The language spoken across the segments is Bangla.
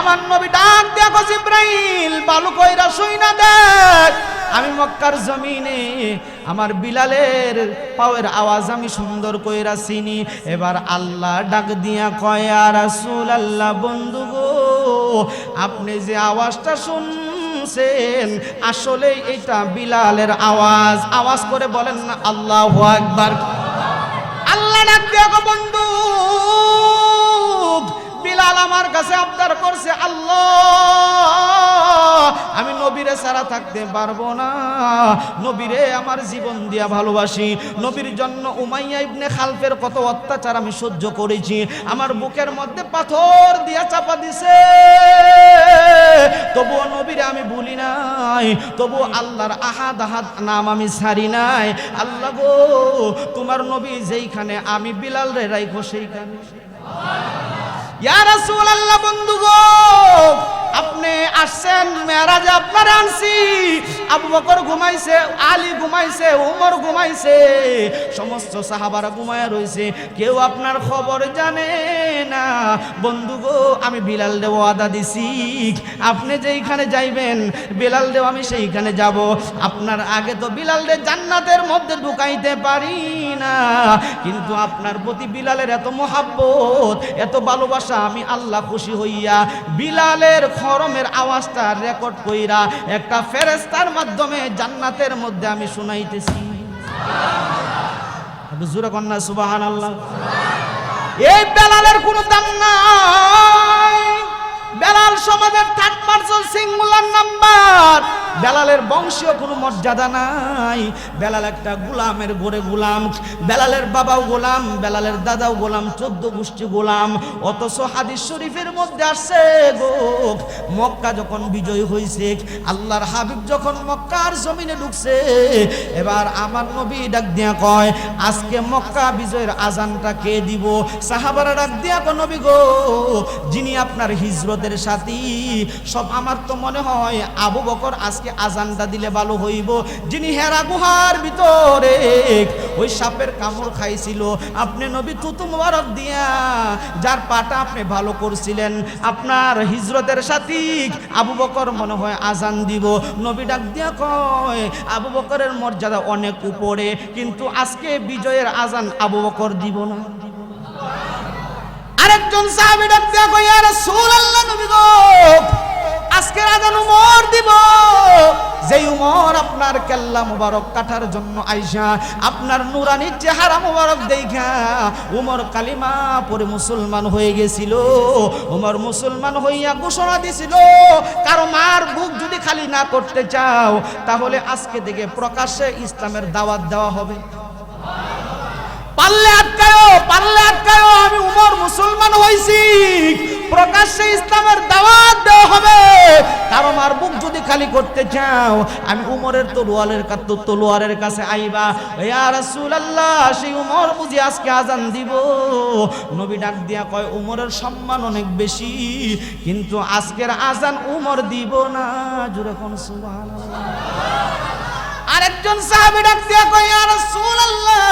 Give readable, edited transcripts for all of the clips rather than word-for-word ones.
আমার নবী ডাক দেখো জিব্রাইল বালু কইরা শুই না দেখ আমি মক্কার জমিনে আমার বিলালের পাওয়ের আওয়াজ আমি সুন্দর কইরা চিনি। এবার আল্লাহ ডাক দিয়া কয় ইয়া রাসূলুল্লাহ বন্ধু গো আপনি যে আওয়াজটা শুনছেন আসলে এটা বিলালের আওয়াজ। আওয়াজ করে বলেন না আল্লাহু আকবার। আল্লাহ ডাক দিয়া কয় বন্ধু বিলাল আমার কাছে আবদার করছে আল্লাহ আমি নবীরে ছাড়া থাকতে পারবো না, নবীরে আমার জীবন দিয়া ভালোবাসি, নবীর জন্য উমাইয়া ইবনে খালফের কত অত্যাচার আমি সহ্য করেছি, আমার বুকের মধ্যে পাথর দিয়া চাপা দিছে, তবুও নবীরে আমি ভুলি নাই, তবু আল্লাহর আহাদ আহাদ নাম আমি ছাড়ি নাই। আল্লাহ গো তোমার নবী যেইখানে আমি বিলাল রে রাইখো সেইখানে। ইয়া রাসূলুল্লাহ বন্ধু গো আপনি আসছেন মেরাজে আপনারে আনছি, আবু বকর ঘুমাইছে, আলী ঘুমাইছে, উমর ঘুমাইছে, সমস্ত সাহাবারা ঘুমায় রইছে, কেউ আপনার খবর জানে না। বন্ধু গো আমি বিলাল রে ওয়াদা দিছি আপনি যেইখানে যাইবেন বিলাল রে আমি সেইখানে যাব। আপনার আগে তো বিলাল রে জান্নাতের মধ্যে ঢুকাইতে পারি না, কিন্তু আপনার প্রতি বিলালের এত মহাব্বত এত ভালোবাসা আমি আল্লাহ খুশি হইয়া বিলালের খরমের আওয়াজটা রেকর্ড কইরা একটা ফেরেশতার মাধ্যমে জান্নাতের মধ্যে আমি শুনাইতেছি। জোরে কন্যা সুবহানাল্লাহ। এই বেলালের কোনো দাম নাই, বেলাল সমাজের থার্ড পারসন সিঙ্গুলার নাম্বার, বেলালের বংশীয় কোনো মর্যাদা নাই, বেলাল একটা গোলামের ঘরে গোলাম, বেলালের বাবাও গোলাম, বেলালের দাদাও গোলাম, 14 গোষ্ঠী গোলাম। অথচ হাদিস শরীফের মধ্যে আসছে গো মক্কা যখন বিজয় হয়েছে, আল্লাহর হাবিব যখন মক্কার জমিনে ঢুকছে, এবার আমার নবী ডাক দিয়া কয় আজকে মক্কা বিজয়ের আজানটা কে দিব? সাহাবারা ডাক দিয়া কয় নবী গো যিনি আপনার হিজরতের সাথী, সব আমার তো মনে হয় আবু বকর আজকে আজানটা দিলে ভালো হইব, যিনি হেরা গুহার ভিতরে ওই সাপের কামড় খাইছিল, আপনি নবী থুতু মোবারক দিয়া যার পাটা আপনি ভালো করছিলেন, আপনার হিজরতের সাথী আবু বকর মনে হয় আজান দিব। নবী ডাক দিয়া কয় আবু বকরের মর্যাদা অনেক উপরে, কিন্তু আজকে বিজয়ের আজান আবু বকর দিব না। আরেকজন সাহাবী ডাক দিয়া কয় ইয়া রাসূলুল্লাহ নবী গো আজকের আজান উমর দিব, যেই উমর আপনার কেল্লা মুবারক কাটার জন্য আইসা আপনার নুরানি চেহারা মুবারক দেখা উমর কালিমা পরে মুসলমান হয়ে গেছিল। উমর মুসলমান হইয়া ঘোষণা দিছিল কারো মার বুক যদি খালি না করতে চাও তাহলে আজকে থেকে প্রকাশ্যে ইসলামের দাওয়াত দেওয়া হবে। পারলে আটকায়ো আমি উমর মুসলমান হইছি, প্রকাশ্যে ইসলামের দাওয়াত দেওয়া হবে। কারণ আমার বুক যদি খালি করতে চাও আমি উমরের তলোয়ারের কাছে আইবা। ইয়া রাসূলুল্লাহ সেই উমর বুঝি আজকে আজান দিব? নবী ডাক দিয়া কয় উমরের সম্মান অনেক বেশি, কিন্তু আজকের আজান উমর দিব না। জোরে কোন সুবহানাল্লাহ। আরেকজন সাহাবী ডাক দিয়া কয় ইয়া রাসূলুল্লাহ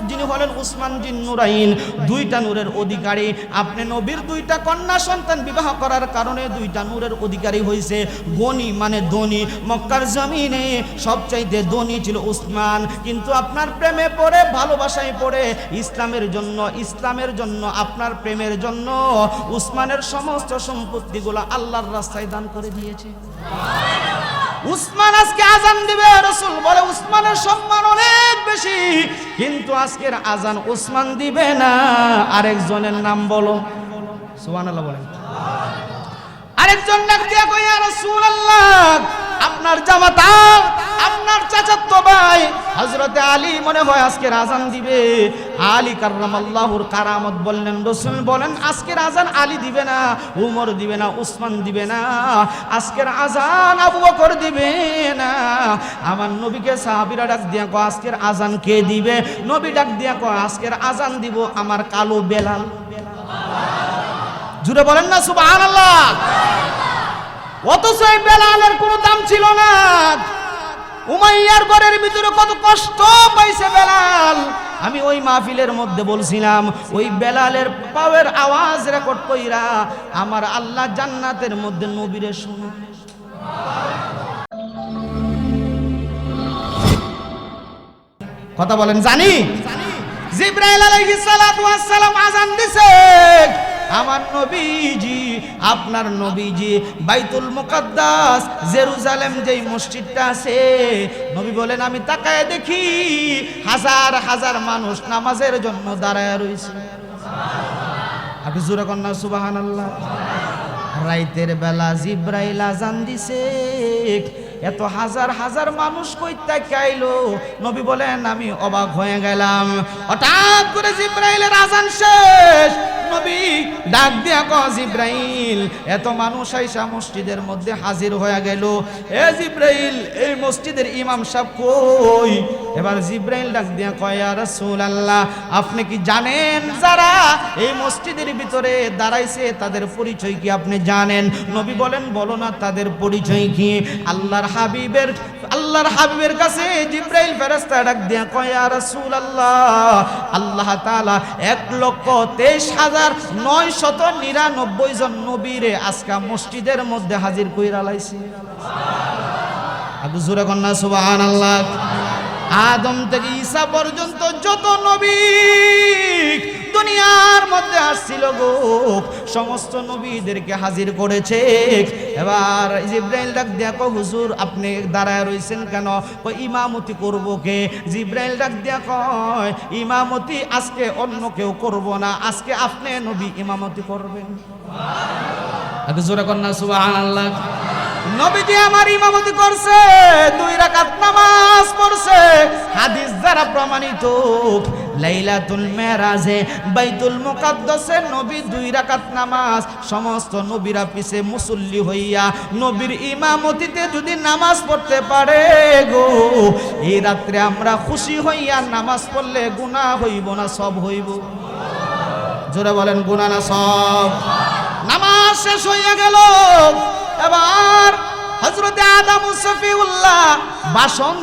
যিনি হলেন উসমান জিন নুরাইন, দুইটা নূরের অধিকারী, আপনি নবীর দুইটা কন্যা সন্তান বিবাহ করার কারণে দুইটা নূরের অধিকারী হইছে। গনি মানে ধনী, মক্কার জমিনে সবচাইতে ধনী ছিল উসমান, কিন্তু আপনার প্রেমে পড়ে ভালোবাসায় পড়ে ইসলামের জন্য আপনার প্রেমের জন্য উসমানের সমস্ত সম্পত্তিগুলো আল্লাহর রাস্তায় দান করে দিয়েছে। উসমান আজকে আজান দিবে, রাসূল বলে উসমানের সম্মান অনেক বেশি, কিন্তু আজকের আজান উসমান দিবে না। আরেকজনের নাম বলো, সুবহানাল্লাহ বলেন। আরেকজন ডাক দিয়া কয় ইয়া রাসূলুল্লাহ আপনার জামাতা আপনার চাচাতো ভাই হযরতে আলী মনে হয় আজকের আজান দিবে। আলী কাররামাল্লাহুর কারামত বললেন, রাসূল বলেন আজকের আজান আলী দিবে না, উমর দিবে না, উসমান দিবে না, আজকের আজান আবু বকর দিবে না। আমার নবীকে সাহাবীরা ডাক দিয়া কয় আজকের আজান কে দিবে? নবী ডাক দিয়া কয় আজকের আজান দিব আমার কালো বেলাল। জুড়ে বলেন না সুবহানাল্লাহ। অথচ এই বেলালের কোনো দাম ছিল না। উমাইয়ার ঘরের ভিতরে কত কষ্ট পাইছে বেলাল, আমি ওই মাহফিলের মধ্যে বলছিলাম ওই বেলালের পাওয়ের আওয়াজ রেকর্ড কইরা আমার আল্লাহ জান্নাতের মধ্যে নবীরে শুনে। কথা বলেন জানি। জিবরাইল আলাইহিস সালাতু ওয়াস সালাম আযান দিছে, আমার নবীজি আপনার নবীজি বাইতুল মুকাদ্দাস জেরুজালেম যেই মসজিদটা আছে, নবী বলেন আমি তাকায় দেখি হাজার হাজার মানুষ নামাজের জন্য দাঁড়ায় রয়েছে। আপনি জোরে কন্যা সুবহানাল্লাহ। রাইতের বেলা জিবরাইল আযান দিছে, এত হাজার হাজার মানুষ কই থেকে আইলো, নবী বলেন আমি অবাক হয়ে গেলাম। হঠাৎ করে জিবরাইলের আযান শেষ, নবী ডাক দিয়া কয় জিবরাইল এত মানুষ আইসা মসজিদের মধ্যে হাজির হয়ে গেল, এ জিবরাইল এই মসজিদের ইমাম সাহেব কই? এবার জিবরাইল ডাক দিয়া কয় ইয়া রাসূলুল্লাহ আপনি কি জানেন যারা এই মসজিদের ভিতরে দাঁড়াইছে তাদের পরিচয় কি আপনি জানেন? নবী বলেন বলো না তাদের পরিচয় কি? আল্লাহর হাবিবের কাছে জিবরাইল ফেরেশতা ডাক দিয়া কয় ইয়া রাসূলুল্লাহ আল্লাহ তাআলা 1,23,999 জন নবীরে আজকে মসজিদের মধ্যে হাজির কইরা লাইছে। আবু জোরে কন্না সুবহানাল্লাহ। আদম থেকে ঈসা পর্যন্ত যত নবী দুনিয়ার মধ্যে আসছিল গো, সমস্ত নবীদেরকে হাজির করেছে। এবার জিবরাইল ডাক দিয়া কয় হুজুর আপনি দাঁড়ায় রইছেন কেন? কয় ইমামতি করব কে? জিবরাইল ডাক দিয়া কয় ইমামতি আজকে অন্য কেউ করব না, আজকে আপনি নবী ইমামতি করবেন। আগে জোরে কন্না সুবহানাল্লাহ। নবীজি আমার ইমামতি করছে, 2 রাকাত নামাজ পড়ছে। হাদিস দ্বারা প্রমাণিত লাইলাতুল মেরাজে বাইতুল মুকাদ্দাসে নবী 2 রাকাত নামাজ, সমস্ত নবীরা পিছে মুসল্লি হইয়া নবীর ইমামতিতে যদি নামাজ পড়তে পারে গো, এই রাত্রে আমরা খুশি হইয়া নামাজ পড়লে গুনাহ হইব না সব হইব? জোরে বলেন গুনাহ না সব? নামাজ শেষ হইয়া গেল, এবার হযরতে আদম সফিউল্লাহ ভাষণ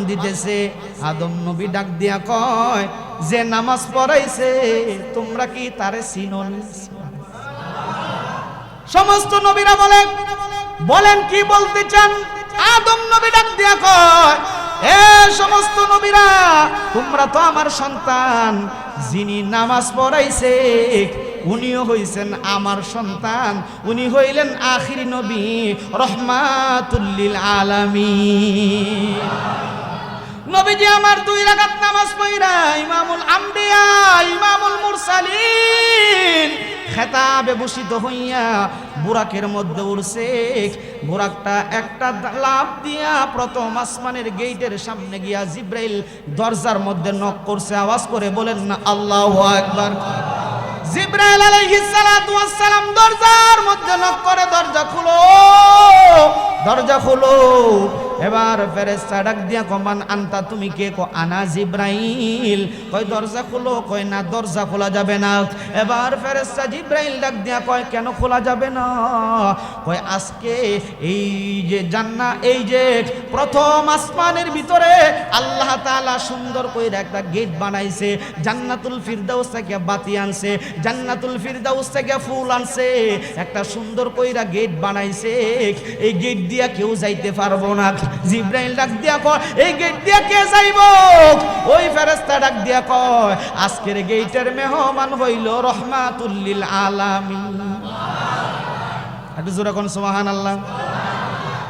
দিতেছে। আদম নবী ডাক দিয়া কয় যে নামাজ পড়াইছে তোমরা কি তারে চিনো? সমস্ত নবীরা বলেন কি বলতে চান? আদম নবী ডাক দিয়া কয় এ সমস্ত নবীরা তোমরা তো আমার সন্তান, যিনি নামাজ পড়াইছে উনিও হইছেন আমার সন্তান, উনি হইলেন আখিরি নবী রহমাতুল লিল আলামিন। নবীজি আমার 2 রাকাত নামাজ পড়া ইমামুল আম্বিয়া ইমামুল মুরসালিন খেতাবে ভূষিত হইয়া বুরাকের মধ্যে উড়ছে। বুরাকটা একটা লাফ দিয়া প্রথম আসমানের গেটের সামনে গিয়া জিবরাইল দরজার মধ্যে নক করছে। আওয়াজ করে বলেন না আল্লাহু আকবার। জিবরাইল আলাইহিস সালাতু ওয়াস সালাম দরজার মধ্যে নক করে দরজা খুলো। এবার ফেরেশতা ডাক দিয়া কমান আনতা তুমি কে? কো আনা জিবরাইল। কয় দরজা খুলো। কয় না দরজা খোলা যাবে না। এবার ফেরেশতা জিবরাইল ডাক দিয়া কয় কেন খোলা যাবে না? কয় আজকে এই যে জান্নাত, এই যে প্রথম আসমানের ভিতরে আল্লাহ তাআলা সুন্দর কইরা একটা গেট বানাইছে, জান্নাতুল ফিরদাউস থেকে বাতি আনছে, জান্নাতুল ফিরদাউস থেকে ফুল আনছে, একটা সুন্দর কইরা গেট বানাইছে। এই গেট দিয়া কেউ যাইতে পারবো না। জিবরাইল ডাক দিয়া কয় এই গেট দিয়া কে যাইব? ওই ফেরেশতা ডাক দিয়া কয় আজকের গেটের মেহমান হইল রহমাতুল লিল আলামিন। একটু জোরে কোন সুবহানাল্লাহ।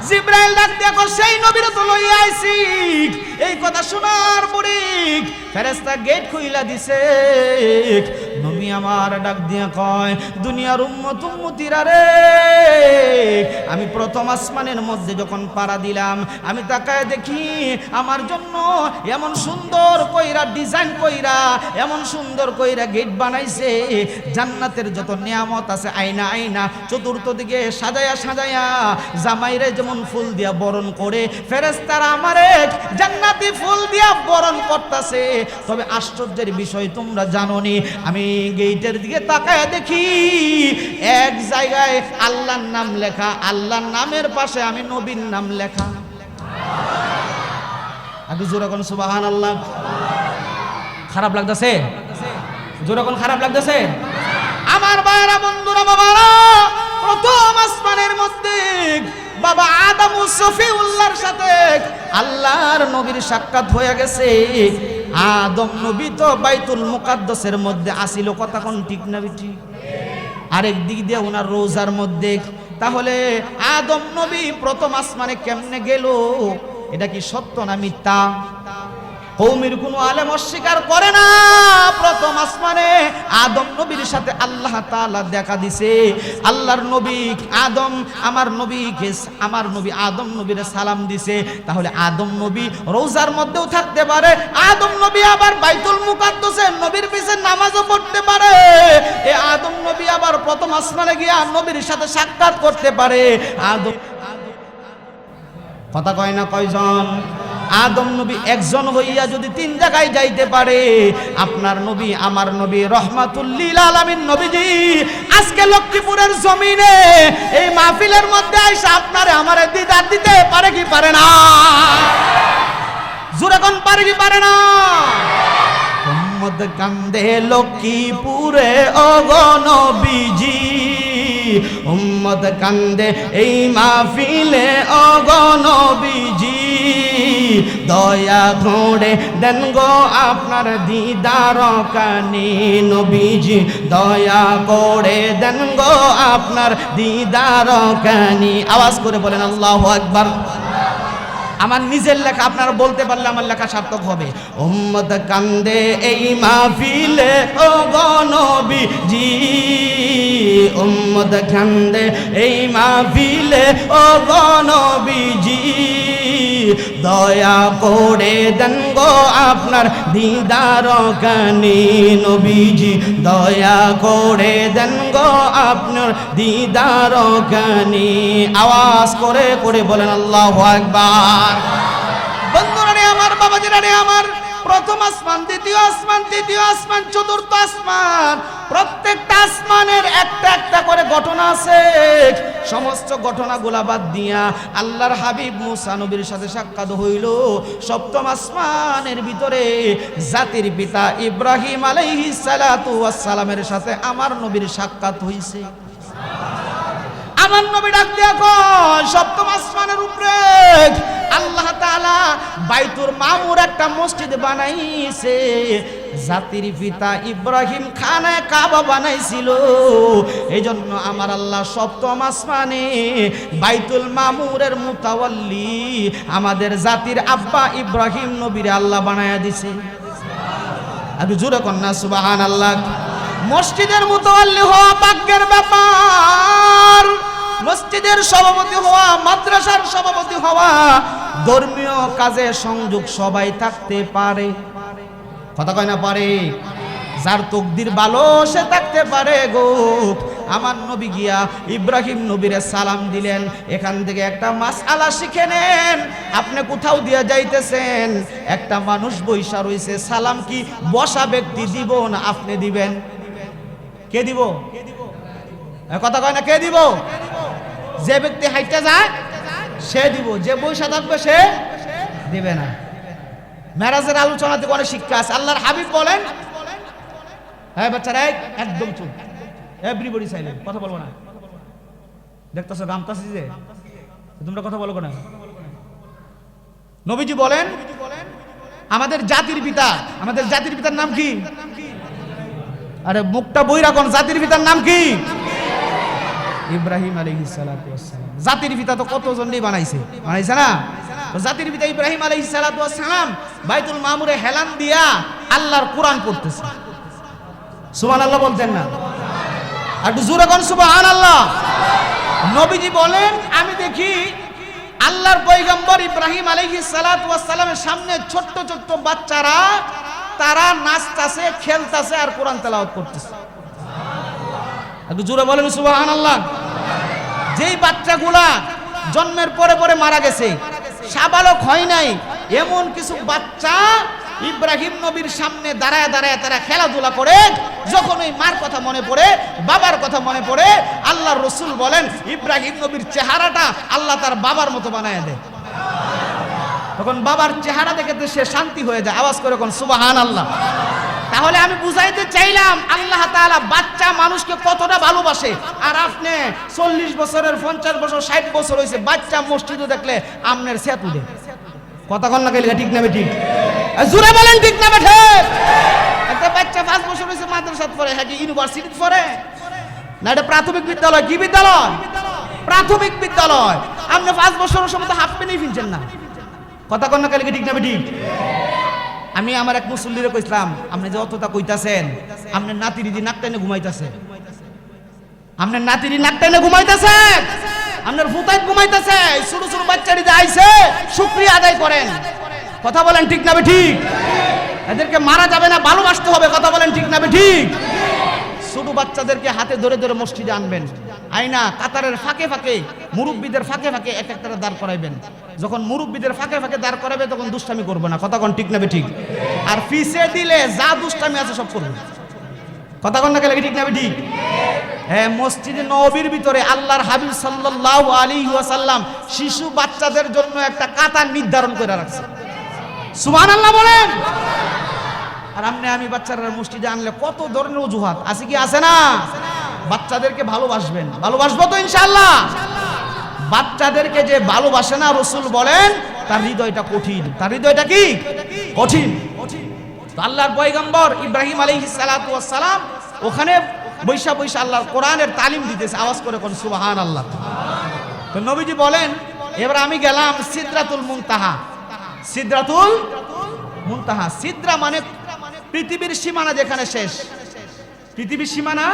জিবরাইল ডাক দিয়া কয় সেই নবীর তো লইয়া আইছি। এই কথা শোনার পরে ফেরেশতা গেট খুইলা দিছে। নবী আমার ডাক দিয়া কয় দুনিয়ার উম্মতিরা রে, আমি প্রথম আসমানের মধ্যে যখন পাড়া দিলাম আমি তাকায় দেখি আমার জন্য এমন সুন্দর কইরা ডিজাইন কইরা এমন সুন্দর কইরা গেট বানাইছে। জান্নাতের যত নিয়ামত আছে আয়না আয়না চতুর্থ দিকে সাজায়া জামাইরে যেমন ফুল দিয়া বরণ করে ফেরেশতারা আমারে জান্নাতি ফুল দিয়া বরণ করতেছে। তবে আশ্চর্যের বিষয় তোমরা জানোনি, আমি গেটের দিকে তাকায় দেখি এক জায়গায় আল্লাহর নাম লেখা, আল্লাহর নামের পাশে আমি নবীর নাম লেখা। আগে জোরে কোন সুবহানাল্লাহ। খারাপ লাগতেছে? জোরে কোন খারাপ লাগতেছে? আমার ভাইরা, বন্ধুরা, বাবারা, প্রথম আসমানের মধ্যে বাবা আদম ও সফিউল্লাহর সাথে আল্লাহর নবীর সাক্ষাৎ হয়ে গেছে। আদম নবী তো বাইতুল মুকাদ্দাসের মধ্যে আসিল, কথা কোন ঠিক না বেটি? আরেক দিক দিয়ে ওনার রোজার মধ্যে। তাহলে আদম নবী প্রথম আসমানে কেমনে গেল? এটা কি সত্য না মিথ্যা? কওমের কোনো আলেম অস্বীকার করে না। প্রথম আসমানে আদম নবীর সাথে আল্লাহ তাআলা দেখা দিছে। আল্লাহর নবী আদম, আমার নবী আদম নবীরে সালাম দিছে। তাহলে আদম নবী রোজার মধ্যেও থাকতে পারে, আদম নবী আবার বাইতুল মুকাদ্দাসে নবীর পিছে নামাজও পড়তে পারে, এই আদম নবী আবার প্রথম আসমানে গিয়ে নবীর সাথে সাক্ষাৎ করতে পারে। আদম কথা কয় না কয়জন? আদম নবী একজন হইয়া যদি তিন জায়গায় যাইতে পারে, আপনার নবী আমার নবী রহমাতুল লিল আলামিন নবীজি আজকে লক্ষ্মীপুরের জমিনে এই মাহফিলের মধ্যে আইসা আপনারে আমারে দিদার দিতে পারে কি পারে না? জোরে কোন পারে কি পারে না? উম্মত কান্দে লক্ষ্মীপুরে ওগো নবীজি, উম্মত কান্দে এই মাহফিলে ওগো নবীজি, দয়া করে দেন গো আপনার দিদার কানি নবীজি, দয়া করে দেন গো আপনার দিদার কানি। আওয়াজ করে বলেন আল্লাহু আকবার। আমার নিজের লেখা আপনারা বলতে পারলে আমার লেখা সার্থক হবে। উম্মত কান্দে এই মাহফিলে ও গো নবীজি, উম্মত কান্দে এই মাহফিলে ও গো নবীজি, দয়া করে দেন গো আপনার দিদার কানি নবীজি, দয়া করে দেন গো আপনার দিদার কানি। আওয়াজ করে করে বলেন আল্লাহু আকবার। বন্ধুরা রে আমার, বাবাজিরা রে আমার, প্রথম আসমান, দ্বিতীয় আসমান, তৃতীয় আসমান, চতুর্থ আসমান, প্রত্যেকটা আসমানের একটা একটা করে ঘটনা আছে। সমস্ত ঘটনাগুলা বাদ দিয়া আল্লাহর হাবিব মুসা নবীর সাথে সাক্ষাৎ হইল সপ্তম আসমানের ভিতরে। জাতির পিতা ইব্রাহিম আলাইহিস সালাতু ওয়াস সালামের সাথে আমার নবীর সাক্ষাৎ হইছে। আমার নবী ডাক দিয়া কয়, সপ্তম আসমানের উপরে আল্লাহ তাআলা বাইতুল মামুর একটা মসজিদ বানাইছে। জাতির পিতা ইব্রাহিম খানায় কাবা বানাইছিল, এই জন্য আমার আল্লাহ সপ্তম আসমানে বাইতুল মামুরের মুতাওয়াল্লি আমাদের জাতির আব্বা ইব্রাহিম নবীরে আল্লাহ বানায়া দিছে। আপনি জোরে কন্যা সুবহানাল্লাহ। মসজিদের মুতাওয়াল্লি হওয়া ভাগ্যের ব্যাপার। মসজিদের সভাপতি হওয়া, মাদ্রাসার সভাপতি হওয়া, ধর্মীয় কাজে সংযোগ সবাই থাকতে পারে, কথা কয় না পারে? যার তকদির ভালো সে থাকতে পারে গো। আমার নবী গিয়া ইব্রাহিম নবীরে সালাম দিলেন। এখান থেকে একটা মাসআলা শিখে নেন। আপনি কোথাও দিয়া যাইতেছেন, একটা মানুষ বইসা রইছে, সালাম কি বসা ব্যক্তি দিব না আপনি দিবেন? কে দিব? কথা কয় না কে দিব? যে ব্যক্তি হাইটা যায় সে দিব, যে বইসা থাকবে সে দিবে না। মেরাজের আলোচনাতে অনেক শিক্ষা আছে। আল্লাহর হাবিব বলেন, হ্যাঁ বাচ্চারা একদম চুপ, এভরিবডি সাইলেন্ট, কথা বলবো না। দেখতেছো গামতাছি যে তোমরা কথা বলবো না। নবীজি বলেন, আমাদের জাতির পিতার নাম কি? আরে মুখটা বই রাখুন, জাতির পিতার নাম কি? ইব্রাহিম আলাইহিস সালাতু ওয়াস সালাম। জাতির পিতা তো কতজন বানাইছে না? জাতির পিতা ইব্রাহিম আলাইহিস সালাতু ওয়াস সালাম বাইতুল মামুরে হেলান দিয়া আল্লাহর কোরআন পড়তেছে। সুবহানাল্লাহ বলতেন না? আর একটু জোরে কোন সুবহানাল্লাহ। নবীজি বলেন, আমি দেখি আল্লাহর পয়গম্বর ইব্রাহিম আলাইহিস সালাতু ওয়াস সালামের সামনে ছোট্ট ছোট্ট বাচ্চারা তারা নাচতাছে, খেলতাছে আর কোরআন তেলাওয়াত করতেছে। একটু জোরে বলেন সুবহানাল্লাহ। যেই বাচ্চাগুলা জন্মের পরে পরে মারা গেছে, সাবালক হয় নাই, এমন কিছু বাচ্চা ইব্রাহিম নবীর সামনে দাঁড়ায় দাঁড়ায় তারা খেলাধুলা করে। যখন ওই মার কথা মনে পড়ে, বাবার কথা মনে পড়ে, আল্লাহর রাসূল বলেন ইব্রাহিম নবীর চেহারাটা আল্লাহ তার বাবার মতো বানায় দেয়। তখন বাবার চেহারা দেখে সে শান্তি হয়ে যায়। আওয়াজ করে কোন সুবহানাল্লাহ। তাহলে আমি বুঝাইতে চাইলাম আল্লাহ তাআলা বাচ্চা মানুষকে কতটা ভালোবাসে। আর আপনি 40 বছরের 50 বছর 60 বছর হয়েছে বাচ্চা মসজিদে দেখলে আমনের সেতু দেয় কথা কন না গেলে ঠিক না ঠিক জোরে বলেন ঠিক না বেঠে। একটা বাচ্চা 5 বছর হয়েছে মাদ্রাসাত পড়ে হ্যাঁ কি ইউনিভার্সিটি পড়ে না এটা প্রাথমিক বিদ্যালয় কি বিদ্যালয় প্রাথমিক বিদ্যালয় আপনি 5 বছরের সময় তো হাফ প্যান্টই কিনছেন না কথা কন না গেলে ঠিক না ঠিক। আমি আমার এক মুসল্লিরে কইছিলাম আপনি যে অতটা কইতাছেন আপনার নাতির দি নাক টাইনে ঘুমাইতেছে আপনার নাতির নাক টাইনে ঘুমাইতেছে আপনার ভূতাইত ঘুমাইতেছে ছোট ছোট বাচ্চারি যে আইছে শুকরিয়া আদায় করেন কথা বলেন ঠিক না ঠিক। এদেরকে মারা যাবে না ভালোবাসতে হবে কথা বলেন ঠিক না ঠিক। ছোট বাচ্চাদেরকে হাতে ধরে ধরে মসজিদে আনবেন আইনা কাতারের ফাঁকে ফাঁকে মুরব্বীদের ফাঁকে ফাঁকে এক একটা দাঁড় করাইবেন যখন মুরব্বীদের ফাঁকে ফাঁকে দাঁড় করাবে তখন দুষ্টামি করবে না কথা কোন ঠিক না ঠিক। আর ফিসে দিলে যা দুষ্টামি আছে সব করবে কথা কোন না গেলে ঠিক না ঠিক। হ্যাঁ মসজিদে নববীর ভিতরে আল্লাহর হাবিব সাল্লাল্লাহু আলাইহি ওয়াসাল্লাম শিশু বাচ্চাদের জন্য একটা কাতার নির্ধারণ করে রাখছে সুবহানাল্লাহ বলেন। আর আমি বাচ্চারা মসজিদে আনলে কত ধরনের অজুহাত আছে কি আছে না। বাচ্চাদেরকে ভালোবাসবেন ভালোবাসবো তো ইনশাআল্লাহ। বাচ্চাদেরকে যে ভালোবাসে না রাসূল বলেন তার হৃদয়টা কঠিন তার হৃদয়টা কি কঠিন। তো আল্লাহর পয়গম্বর ইব্রাহিম আলাইহিস সালাতু ওয়াস সালাম ওখানে বৈশা বৈশা আল্লাহর কোরআনের তালিম দিতেছে আওয়াজ করে কোন সুবহানাল্লাহ। তো নবীজি বলেন এবার আমি গেলাম সিদরাতুল মুনতাহা সিদরাতুল মুনতাহা সিদরা মানে পৃথিবীর সীমানা যেখানে শেষ পৃথিবীর সীমানা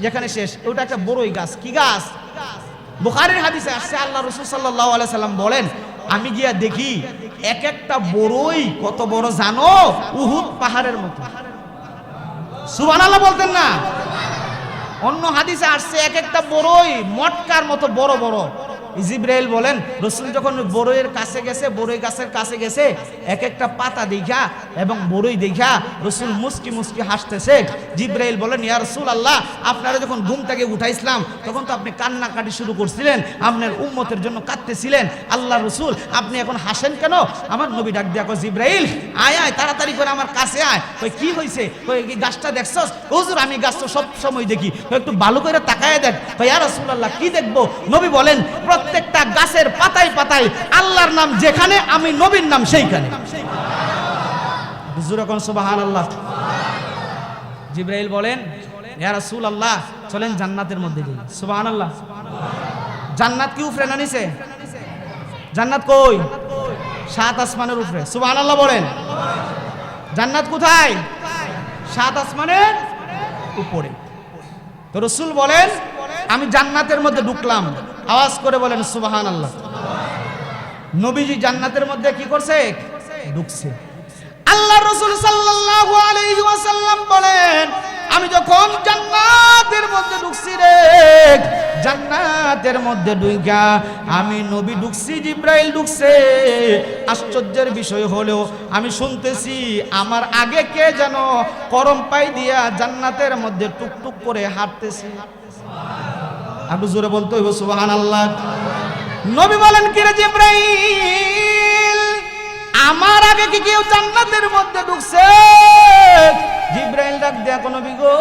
যেখানে শেষ ওটা একটা বড়ই গাছ কি গাছ বুখারীর হাদিসে আসছে আল্লাহ রাসূল সাল্লাল্লাহু আলাইহি সাল্লাম বলেন আমি গিয়া দেখি এক একটা বড়ই কত বড় জানো উহুদ পাহাড়ের মতো সুবহানাল্লাহ বলতেন না। অন্য হাদিসে আসছে এক একটা বড়ই মটকার মতো বড় বড়। জিবরাইল বলেন রাসূল যখন বড়ইয়ের কাছে গেছে বড়ই গাছের কাছে গেছে এক একটা পাতা দেখা এবং বড়ই দেখা রাসূল মুস্কি মুস্কি হাসতেছে। জিবরাইল বলেন ইয়া রাসূলুল্লাহ আপনারা যখন ঘুম থেকে উঠাইছিলাম তখন তো আপনি কান্নাকাটি শুরু করছিলেন আপনার উম্মতের জন্য কাঁদতেছিলেন আল্লাহ রাসূল আপনি এখন হাসেন কেন। আমার নবী ডাক দিয়া কয় জিবরাইল আয় আয় তাড়াতাড়ি করে আমার কাছে আয়। কই কি হইছে কই এই গাছটা দেখছস হুজুর আমি গাছটা সব সময় দেখি একটু ভালো করে তাকায় দেখ। কই ইয়া রাসূলুল্লাহ কি দেখবো। নবী বলেন প্রত্যেকটা গাছের পাতায় পাতায় আল্লাহর নাম যেখানে আমি নবীর নাম সেইখানে হুজুর কোন সুবহানাল্লাহ। জিবরাইল বলেন ইয়া রাসূলুল্লাহ চলেন জান্নাতের মধ্যে যাই সুবহানাল্লাহ। জান্নাত কি উপরে না নিচে জান্নাত কই 7 আসমানের উপরে সুবহানাল্লাহ বলেন। জান্নাত কোথায় 7 আসমানের উপরে। তো রাসূল বলেন আমি জান্নাতের মধ্যে ঢুকলাম আওয়াজ করে বলেন সুবহানাল্লাহ। নবীজি জান্নাতের মধ্যে কি করছে ঢুকছে। আল্লাহর রাসূল সাল্লাল্লাহু আলাইহি ওয়াসাল্লাম বলেন আমি যখন জান্নাতের মধ্যে ঢুকছি রে জান্নাতের মধ্যে ঢুইকা আমি নবী ঢুকছি জিবরাইল ঢুকছে। আশ্চর্যের বিষয় হলো আমি শুনতেছি আমার আগে কে যেন করম পাই দিয়া জান্নাতের মধ্যে টুকটুক করে হাঁটতেছে। আবু জোরে বলতে হইব সুবহানাল্লাহ। নবী বলেন কি রে জিবরাইল আমার আগে কি কেউ জান্নাতের মধ্যে ঢুকছে। জিবরাইল ডাক দেয়া কোন নবী গো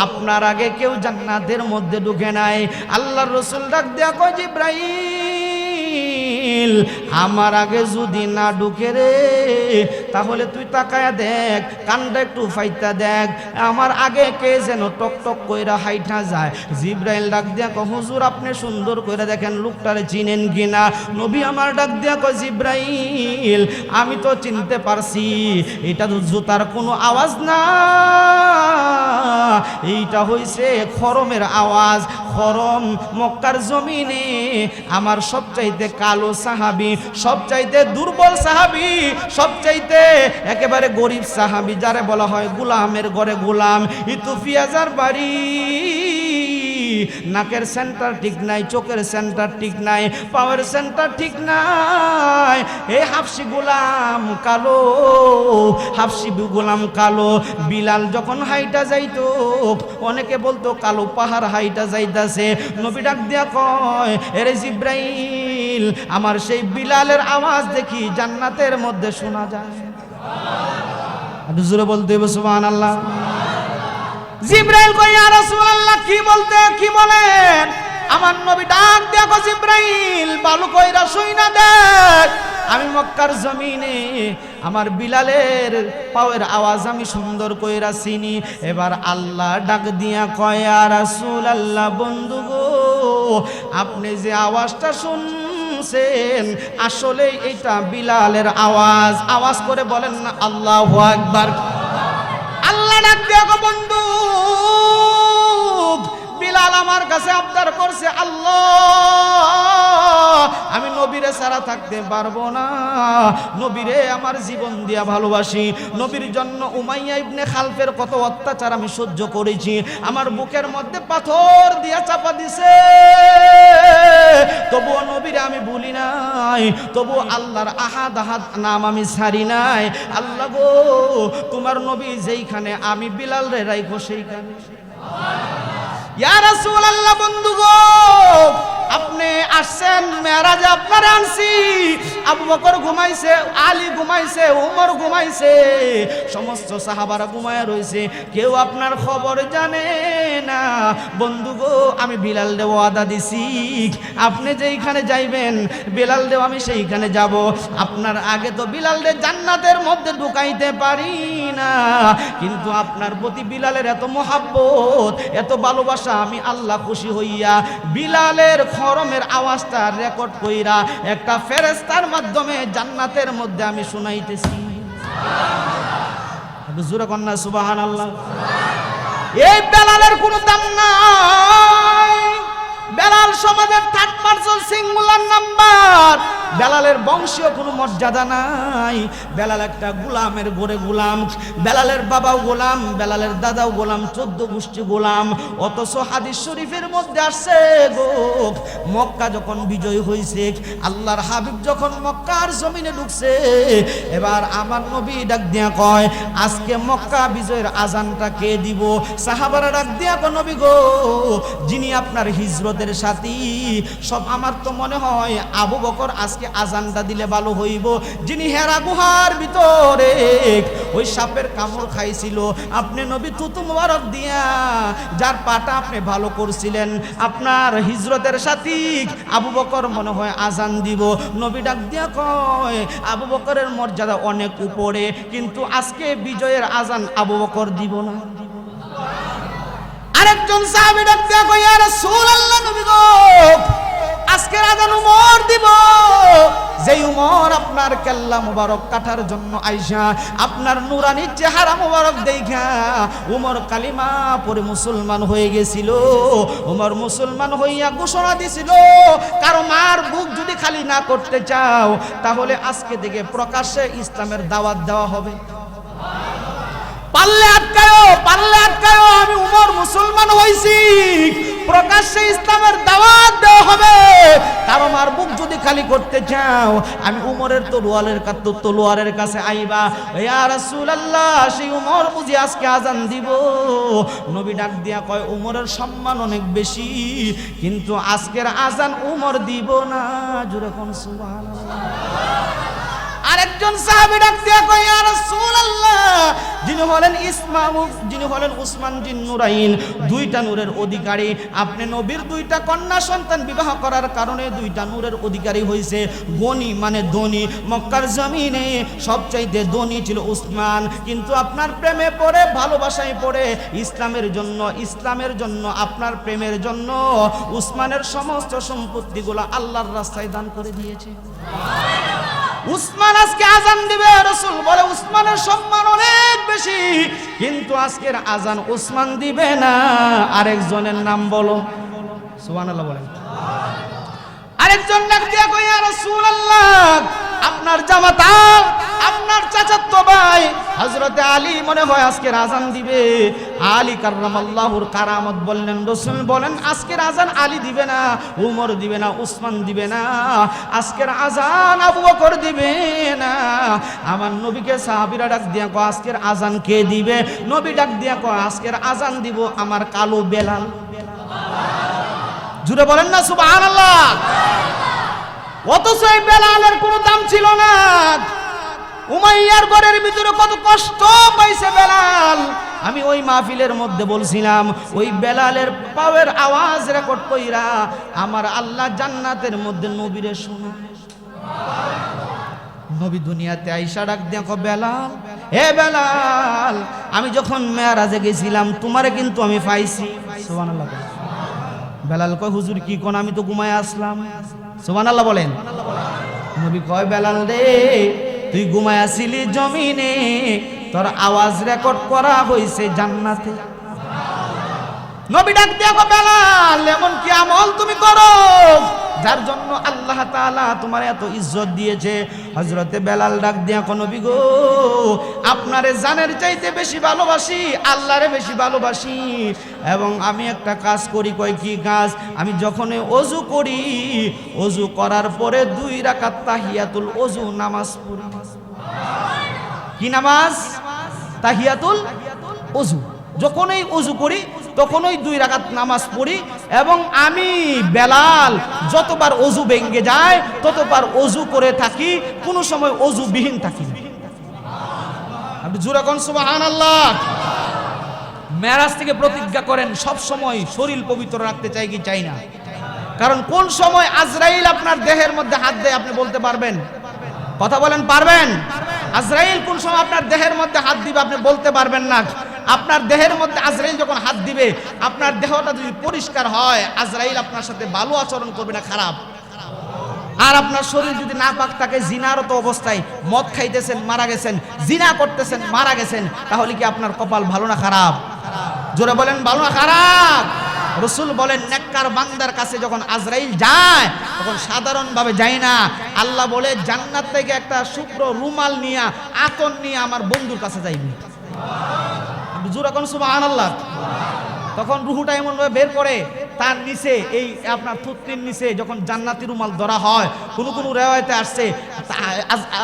আপনার আগে কেউ জান্নাতের মধ্যে ঢুকে নাই। আল্লাহর রাসূল ডাক দেয়া কয় জিবরাইল আমার আগে যদি না ঢুকে রে তাহলে তুই তাকায়া দেখ কানটা একটু ফাইতা দেখ আমার আগে কে যেন টক টক কইরা হাইটা যায়। জিবরাইল ডাক দেয়া কয় হুজুর আপনি সুন্দর কইরা দেখেন লোকটারে চিনেন কিনা। নবী আমার ডাক দেয়া কয় জিবরাইল আমি তো চিনতে পারছি এটা তো জুতার কোনো আওয়াজ না এইটা হইছে খরমের আওয়াজ। খরম মক্কার জমিনে আমার সবচাইতে কালো সাহাবী সবচাইতে দুর্বল সাহাবী সবচাইতে একেবারে গরিব সাহাবী যারে বলা হয় গোলামের ঘরে গোলাম। ইতুফিয়াজার বাড়ি নাকের সেন্টার ঠিক নাই চোখের সেন্টার ঠিক নাই পাওয়ার সেন্টার ঠিক নাই। এই হাফসি গোলাম কালো হাফসি গোলাম কালো। বিলাল যখন হাইটা যাইতো অনেকে বলতো কালো পাহাড় হাইটা যাইতাছে। নবী ডাক দিয়া কয় এরে জিবরাইল আমার সেই বিলালের আওয়াজ দেখি জান্নাতের মধ্যে শোনা যায়। একটু জোরে বলতে হবে সুবহানাল্লাহ। জিবরাইল কই ইয়া রাসূলুল্লাহ কি বলেন? আমার নবী ডাক দেখো জিবরাইল ভালো কইরা শুইনা দেখ, আমি মক্কার জমিনে আমার বিলালের পাওয়ের আওয়াজ আমি সুন্দর কইরা চিনি। এবার আল্লাহ ডাক দিয়া কয় ইয়া রাসূলুল্লাহ বন্ধু গো, আপনি যে আওয়াজটা শুনছেন আসলে এটা বিলালের আওয়াজ। আওয়াজ করে বলেন না আল্লাহু আকবার। আল্লাহ ডাক দেখো বন্ধু, বিলাল আমার কাছে আবদার করছে, আল্লাহ আমি নবীরে ছাড়া থাকতে পারবো না, নবীরে আমার জীবন দিয়া ভালোবাসি। নবীর জন্য উমাইয়া ইবনে খালফের কত অত্যাচার আমি সহ্য করেছি, আমার বুকের মধ্যে পাথর দিয়া চাপা দিছে, তবুও নবীরে আমি ভুলি নাই, তবুও আল্লাহর আহাদ আহাদ নাম আমি ছাড়ি নাই। আল্লাহ গো, তোমার নবী যেইখানে আমি বিলাল রে রাইখো সেইখানে। ইয়া রাসূলুল্লাহ বন্ধু গো, আপনি আসছেন মেরাজে, আপনারা আনছি। আবু বকর ঘুমাইছে, আলী ঘুমাইছে, উমর ঘুমাইছে, সমস্ত সাহাবারা ঘুমায় রইছে, কেউ আপনার খবর জানে না। বন্ধু গো, আমি বিলাল দেব ওয়াদা দিছি, আপনি যেইখানে যাইবেন বিলাল দেব আমি সেইখানে যাব। আপনার আগে তো বিলাল দে জান্নাতের মধ্যে ঢুকাইতে পারি না, কিন্তু আপনার প্রতি বিলালের এত মহাব্বত, এত ভালোবাসা, আমি আল্লাহ খুশি হইয়া বিলালের খরমের আওয়াজটা রেকর্ড কইরা একটা ফেরেশতার মাধ্যমে জান্নাতের মধ্যে আমি শুনাইতেছি। জোরে কন্যা সুবহানাল্লাহ। এই বেলালের কোনো দাম নাই, বেলাল সমাজের থার্ড পারসন সিঙ্গুলার নাম্বার। বেলালের বংশীয় কোনো মর্যাদা নাই, বেলাল একটা গোলামের ঘরে গোলাম, বেলালের বাবাও গোলাম, বেলালের দাদাও গোলাম, 14 গোষ্ঠী গোলাম। অথচ হাদিস শরীফের মধ্যে আসছে গো, মক্কা যখন বিজয় হয়েছে, আল্লাহর হাবিব যখন মক্কার জমিনে ঢুকছে, এবার আমার নবী ডাক দিয়া কয়, আজকে মক্কা বিজয়ের আজানটা কে দিব? সাহাবারা ডাক দিয়া কয়, নবী গো, যিনি আপনার হিজরতের সাথী, সব আমার তো মনে হয় আবু বকর আজকে আজানটা দিলে ভালো হইব। যিনি হেরা গুহার ভিতরে ওই সাপের কামড় খাইছিল, আপনি নবী থুতু মোবারক দিয়া যার পাটা আপনি ভালো করছিলেন, আপনার হিজরতের সাথী আবু বকর মনে হয় আজান দিব। নবী ডাক দিয়া কয়, আবু বকরের মর্যাদা অনেক উপরে, কিন্তু আজকে বিজয়ের আজান আবু বকর দিব না। আরেকজন সাহাবী ডাক দিয়া কয়, ইয়া রাসূলুল্লাহ নবী গো, আজকের আজান উমর দিব। যেই উমর আপনার কেল্লা মুবারক কাটার জন্য আইসা আপনার নুরানি চেহারা মুবারক দেখা উমর কালিমা পরে মুসলমান হয়ে গেছিল। উমর মুসলমান হইয়া ঘোষণা দিছিল, কারো মার বুক যদি খালি না করতে চাও তাহলে আজকে থেকে প্রকাশ্যে ইসলামের দাওয়াত দেওয়া হবে। পারলে আটকায়ো, আমি উমর মুসলমান হইছি, প্রকাশ্যে ইসলামের দাওয়াত দেওয়া হবে। কারো মার বুক যদি খালি করতে চাও, আমি উমরের তলোয়ারের কাছে আইবা। ইয়া রাসূলুল্লাহ, সেই উমর বুঝি আজকে আজান দিব? নবী ডাক দিয়া কয়, উমরের সম্মান অনেক বেশি, কিন্তু আজকের আজান উমর দিব না। জোরে কোন সুবহানাল্লাহ। আরেকজন সাহাবী ডাক দিয়া কয়, ইয়া রাসূলুল্লাহ, যিনি হলেন উসমান জিন নুরাইন, 2টা নূরের অধিকারী, আপনি নবীর 2টা কন্যা সন্তান বিবাহ করার কারণে 2টা নূরের অধিকারী হয়েছে। গনি মানে ধনী, মক্কার জমিনে সবচাইতে ধনী ছিল উসমান, কিন্তু আপনার প্রেমে পড়ে, ভালোবাসায় পড়ে, ইসলামের জন্য আপনার প্রেমের জন্য উসমানের সমস্ত সম্পত্তিগুলো আল্লাহর রাস্তায় দান করে দিয়েছে। উসমান আজকে আজান দিবে, রাসূল বলে উসমানের সম্মান অনেক বেশি, কিন্তু আজকের আজান উসমান দিবে না। আরেকজনের নাম বলো, সুবহানাল্লাহ বলেন। আরেকজন ডাক দিয়া কয়, ইয়া রাসূলুল্লাহ, আপনার জামাতা, আপনার চাচাতো ভাই হযরতে আলী মনে হয় আজকের আজান দিবে। আলী কাররামাল্লাহুর কারামত বললেন, রাসূল বলেন আজকের আজান আলী দিবে না, উমর দিবে না, উসমান দিবে না, আজকের আজান আবু বকর দিবে না। আমার নবীকে সাহাবীরা ডাক দিয়া কয়, আজকের আজান কে দিবে? নবী ডাক দিয়া কয়, আজকের আজান দিব আমার কালো বেলাল। জুড়ে বলেন না সুবহানাল্লাহ। অথচ এই বেলালের কোনো দাম ছিল না, উমাইয়ার ঘরের ভিতরে কত কষ্ট পাইছে বেলাল। আমি ওই মাহফিলের মধ্যে বলছিলাম ওই বেলালের পাওয়ের আওয়াজ রেকর্ড কইরা আমার আল্লাহ জান্নাতের মধ্যে নবীরে শোনায়। নবী দুনিয়াতে আইসা ডাক দেখো বেলাল, হে বেলাল, আমি যখন মেরাজে গেছিলাম তোমারে কিন্তু আমি পাইছি। সুবহানাল্লাহ। বেলাল কয় হুজুর কি কোন, আমি তো ঘুমায় আসলাম। সুবহানাল্লাহ বলেন। নবী কয় বেলাল রে, তুই ঘুমায় আসিলি জমিনে, তোর আওয়াজ রেকর্ড করা হইছে জান্নাতে। নবী ডাক দেখো বেলাল, এমন কি আমল তুমি করো যার জন্য আল্লাহ তাআলা তোমার এত ইজ্জত দিয়েছে? হযরতে বেলাল ডাক দিয়া কোন নবী গো, আপনারে জানের চাইতে বেশি ভালোবাসি, আল্লাহরে বেশি ভালোবাসি, এবং আমি একটা কাজ করি। কয় কি কাজ? আমি যখন ওযু করি, ওযু করার পরে 2 রাকাত তাহিয়াতুল ওযু নামাজ পড়ি। কি নামাজ? তাহিয়াতুল ওযু। যখনই ওযু করি তখনই 2 রাকাত নামাজ পড়ি, এবং আমি বেলাল যতবার ওযু ভেঙে যায় ততবার ওযু করে থাকি, কোনো সময় ওযু বিহীন থাকি না। আপনি জোরে কোন সুবহানাল্লাহ। মেরাজ থেকে প্রতিজ্ঞা করেন সব সময় শরীর পবিত্র রাখতে চাই কি চাই না? কারণ কোন সময় আজরাইল আপনার দেহের মধ্যে হাত দেয় আপনি বলতে পারবেন? কথা বলেন, পারবেন? আজরাইল কোন সময় আপনার দেহের মধ্যে হাত দিবে আপনি বলতে পারবেন না। আপনার দেহের মধ্যে আজরাইল যখন হাত দিবে, আপনার দেহটা যদি পরিষ্কার হয়, আজরাইল আপনার সাথে ভালো আচরণ করবে না, খারাপ। আর আপনার শরীর যদি নাপাক থাকে, জিনারত অবস্থায় মদ খাইতেছেন মারা গেছেন, জিনা করতেছেন মারা গেছেন, তাহলে কি আপনার কপাল ভালো না খারাপ? জোরে বলেন, ভালো না খারাপ? রাসূল বলেন নেককার বান্দার কাছে যখন আজরাইল যায় তখন সাধারণভাবে যায় না। আল্লাহ বলে জান্নাত থেকে একটা শুভ্র রুমাল নিয়ে, আতর নিয়ে আমার বন্ধুর কাছে যাইবে। জোরে কোন সুবহানাল্লাহ। তখন রুহুটা এমনভাবে বের করে তার নিচে, এই আপনার থুতনির নিচে যখন জান্নাতি রুমাল ধরা হয়, কোন কোন রিওয়ায়াতে আসছে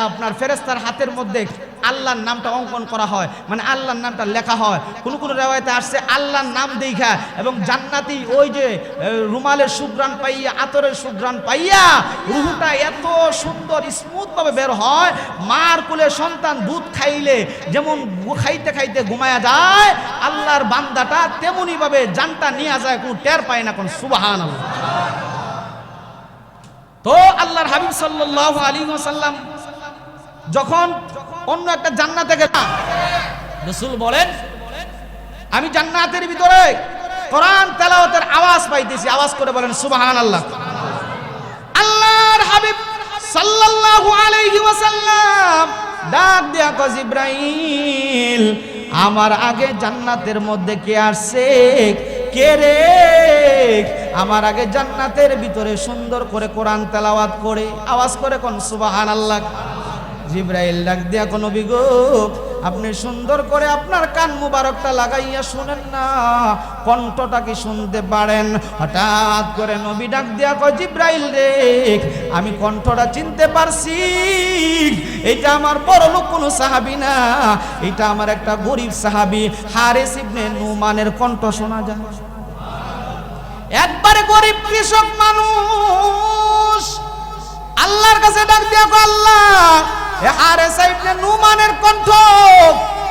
আপনার ফেরেশতার হাতের মধ্যে আল্লাহর নামটা অঙ্কন করা হয়, মানে আল্লাহর নামটা লেখা হয়। কোন কোন রিওয়ায়াতে আসছে আল্লাহর নাম দেখা, এবং জান্নাতি ওই যে রুমালের সুঘ্রাণ পাইয়া, আতরের সুঘ্রাণ পাইয়া রুহুটা এত সুন্দর স্মুথ ভাবে বের হয়, মার কোলে সন্তান দুধ খাইলে যেমন খাইতে খাইতে ঘুমায়া যায়, আল্লাহর বান্দাটা তেমনি ভাবে জানটা নিয়ে যায়, কোনো টের পায় না। কোন সুবহানাল্লাহ। তো আল্লাহর হাবিব সাল্লাল্লাহু আলাইহি ওয়াসাল্লাম যখন অন্য একটা জান্নাতে গেলেন, রাসূল বলেন আমি জান্নাতের ভিতরে কোরআন তেলাওয়াতের আওয়াজ পাইতেছি। আওয়াজ করে বলেন সুবহানাল্লাহ। আল্লাহর হাবিব সাল্লাল্লাহু আলাইহি ওয়াসাল্লাম ডাক দিয়া কয় জিবরাইল, আমার আগে জান্নাতের মধ্যে কে আসছে? কে রে? আমার আগে জান্নাতের ভিতরে সুন্দর করে কোরআন তেলাওয়াত করে। আওয়াজ করে কোন সুবহানাল্লাহ। জিবরাইল ডাক দিয়া কোন নবী গো, আপনি সুন্দর করে আপনার কান মুবারকটা লাগাইয়া শুনেন না, কণ্ঠটা কি শুনতে পারেন? হঠাৎ করে নবী ডাক দিয়া কয় জিবরাইল রে, আমি কণ্ঠটা চিনতে পারছি, এটা আমার বড় লোক কোনো সাহাবী না, এটা আমার একটা গরিব সাহাবী হারিস ইবনে নুমানের কণ্ঠ শোনা যায়। একবারে গরিব কৃষক মানুষ আল্লাহর কাছে ডাক দিয়া কয় আল্লাহ, হারিস ইবনে নুমানের কণ্ঠ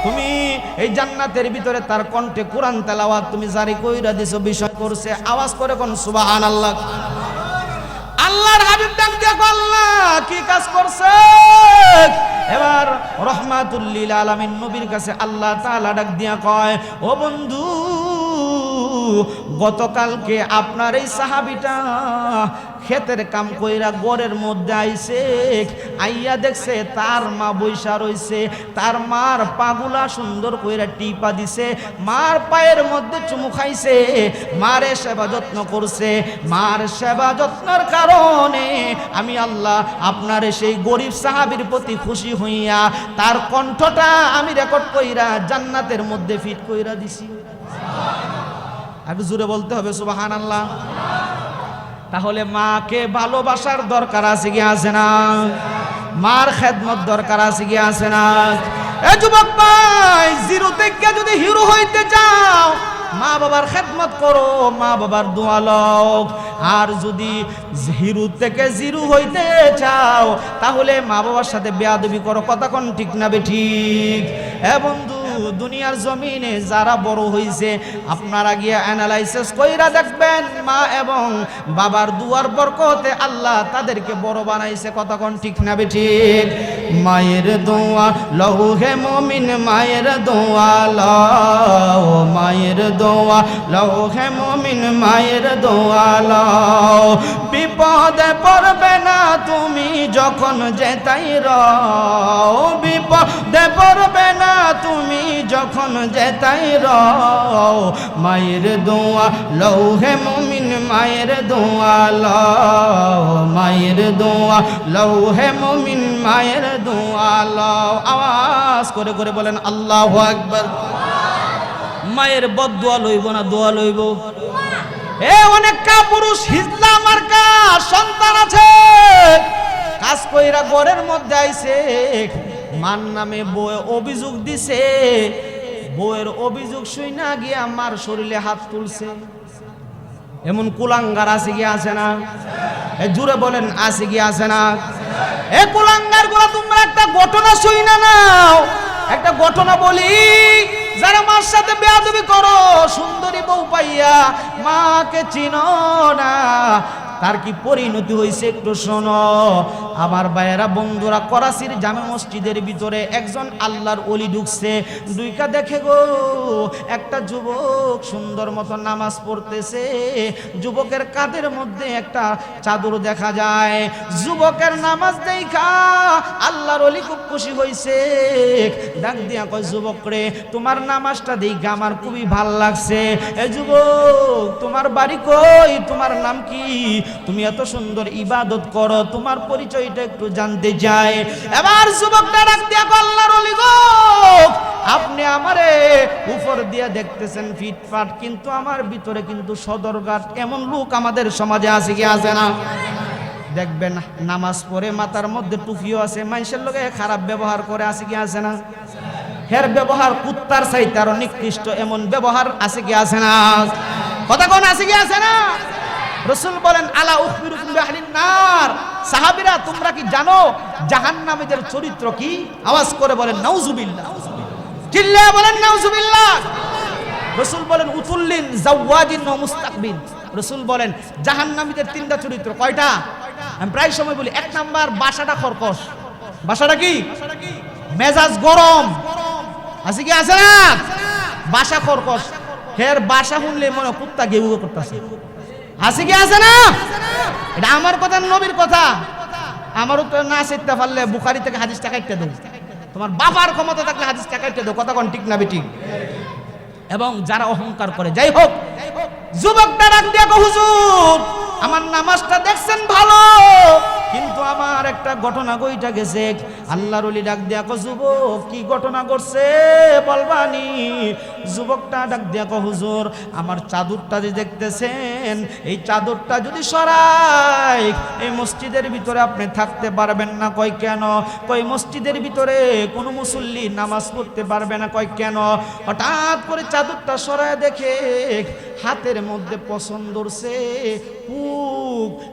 তুমি এই জান্নাতের ভিতরে তার কণ্ঠে কোরআন তেলাওয়াত তুমি জারি কইরা দিছো, বিষয় করছে। আওয়াজ করে কোন সুবহানাল্লাহ। আল্লাহর হাবিব ডাক দিয়া কয় আল্লাহ কি কাজ করছে? এবার রহমাতুল লিল আলামিন নবীর কাছে আল্লাহ তাআলা ডাক দিয়া কয়, ও বন্ধু, গতকালকে আপনার এই সাহাবীটা ক্ষেতের কাম কইরা ঘরের মধ্যে আইছে, আইয়া দেখছে তার মা বইসা রইছে, তার মার পাগুলা সুন্দর কইরা টিপা দিছে, মার পায়ের মধ্যে চুমু খাইছে, মারে সেবা যত্ন করছে। মার সেবা যত্নের কারণে আমি আল্লাহ আপনার সেই গরিব সাহাবীর প্রতি খুশি হইয়া তার কণ্ঠটা আমি রেকর্ড কইরা জান্নাতের মধ্যে ফিট কইরা দিছি। একটু জোরে বলতে হবে সুবহানাল্লাহ। তাহলে মাকে ভালোবাসার দরকার আছে কি আছে না? মার খেদমত দরকার আছে কি আছে না? এ যুবক ভাই, জিরো থেকে যদি হিরো হইতে চাও মা বাবার খেদমত করো, মা বাবার দোয়া লও। আর যদি হিরু থেকে জিরু হইতে চাও তাহলে মা বাবার সাথে বেয়াদবি করো। কথা কোন ঠিক না বেঠিক? বন্ধু, দুনিয়ার জমিনে যারা বড় হইছে আপনারা গিয়ে অ্যানালাইসিস কইরা দেখবেন মা এবং বাবার দুয়ার বরকতে আল্লাহ তাদেরকে বড় বানাইছে। কথা কোন ঠিক না বেঠিক? মায়ের দোয়া লও হে মুমিন, মায়ের দোয়া লও, মায়ের দোয়া লও হে মুমিন, মায়ের দোয়া লও। বিপদে পড়বে না তুমি যখন যেতাই রও, বিপদে পড়বে না তুমি যখন যেতাই রও। মায়ের দোয়া লও হে মুমিন, মায়ের দোয়া লও, মায়ের দোয়া লও হে মুমিন, মায়ের দোয়া লও। আওয়াজ করে করে বলেন আল্লাহু আকবার। মায়ের বদদুয়া লইব না দোয়া লইব? অনেক পুরুষ হিজলা মার্কা সন্তান আছে, কাজ কইরা ঘরের মধ্যে আইছে, মার নামে বউ অভিযোগ দিছে, বউয়ের অভিযোগ শুইনা গিয়ে আমার শরীরে হাত তুলছে। এমন কুলাঙ্গার আছে কি আছে না? জুড়ে বলেন আছে কি আছে না? কুলাঙ্গার গুলা তোমরা একটা ঘটনা শুইনা নাও। একটা ঘটনা বলি, যারা মার সাথে বেয়াদবি করো, সুন্দরী বউ পাইয়া মাকে চিনো না, তার কি পরিণতি হয়েছে একটু শোনো। আমার ভাইয়েরা বন্ধুরা, করাচির জামে মসজিদের ভিতরে একজন আল্লাহর ওলি ঢুকছে। দুইকা দেখে গো, একটা যুবক সুন্দর মতো নামাজ পড়তেছে, যুবকের কাঁধের মধ্যে একটা চাদর দেখা যায়। যুবকের নামাজ দেখা আল্লাহর ওলি খুব খুশি হয়েছে, ডাক দিয়া কয়, যুবক রে, তোমার নামাজটা দেখা আমার খুবই ভাল লাগছে। এ যুবক, তোমার বাড়ি কই, তোমার নাম কি, তুমি এত সুন্দর ইবাদত করো, তোমার পরিচয়টা একটু জানতে চাই। এবার যুবকটা ডাক দিয়া কয়, আল্লাহর ওলি গো, আপনি আমারে উপর দিয়া দেখতেছেন ফিটফাট, কিন্তু আমার ভিতরে কিন্তু সদরঘাট। এমন লোক আমাদের সমাজে আছে কি আছে না? দেখবেন নামাজ পড়ে মাথার মধ্যে টুপিও আছে, মানুষের লোকে খারাপ ব্যবহার করে, আছে কি আছে না? হের ব্যবহার কুত্তার চাইতে আরো নিকৃষ্ট, এমন ব্যবহার আছে কি আছে না? কথা কোন আছে কি আছে না? রাসূল বলেন, আলা উখবিরুকুম বিআহলিন নার, সাহাবীরা তোমরা কি জানো জাহান্নামীদের চরিত্র কি? আওয়াজ করে বলেন নাউজুবিল্লাহ, চিল্লায়ে বলেন নাউজুবিল্লাহ। রাসূল বলেন, উতুল্লিন জাওয়াজিন ওয়া মুস্তাকবিন। রাসূল বলেন জাহান্নামীদের তিনটা চরিত্র। কয়টা? আমি প্রায় সময় বলি, এক নাম্বার বাসাটা খরকশ। বাসাটা কি? মেজাজ গরম, আছে কি আছে না? বাসা খরকশ, হের বাসা শুনলে মনে কুত্তা গেউ করতেছে, আছে কি আছে না? এটা আমার কথা, নবীর কথা। আমারও তো না শিখতে পারলে বুখারী থেকে হাদিসটা কাটতে দেব, তোমার বাবার ক্ষমতা থাকলে হাদিসটা কাটতে দেব। কথা কোন ঠিক না বেঠিক? এবং যারা অহংকার করে, যাই হোক, যুবকটা ডাক দিয়া কয়, হুজুর, আমার নামাজটা দেখছেন ভালো, কিন্তু আমার একটা ঘটনা ঘইটা গেছে। আল্লাহর ওলি ডাক দিয়া কয়, যুবক, কি ঘটনা ঘটছে বলবানি? যুবকটা ডাক দিয়া কয়, হুজুর, আমার চাদরটা যে দেখতেছেন, এই চাদরটা যদি সরাই এই মসজিদের ভিতরে আপনি থাকতে পারবেন না। কয় কেন? কয় মসজিদের ভিতরে কোনো মুসল্লি নামাজ পড়তে পারবে না। কয় কেন? হঠাৎ করে চাদরটা সরায় দেখে হাতের মধ্যে পছন্দ ধরছে,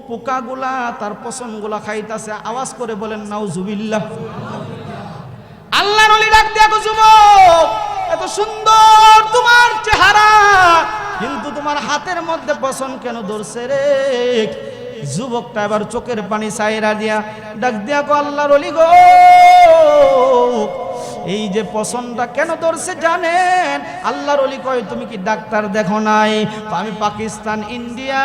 পোকাগুলা তার পছন্দগুলা খাইতাছে। আওয়াজ করে বলেন নাউজুবিল্লাহ। আল্লাহর ওলি ডাক দিয়া কয়, যুবক, এত সুন্দর তোমার চেহারা, কিন্তু তোমার হাতের মধ্যে পছন্দ কেন ধরছে রে? যুবকটা এবার চোখের পানি ছাইরা দিয়া ডাক দিয়া কয়, আল্লাহর ওলি গো, এই যে পছন্দটা কেন ধরছে জানেন? আল্লাহর ওলি কয়, তুমি কি ডাক্তার দেখো নাই? আমি পাকিস্তান, ইন্ডিয়া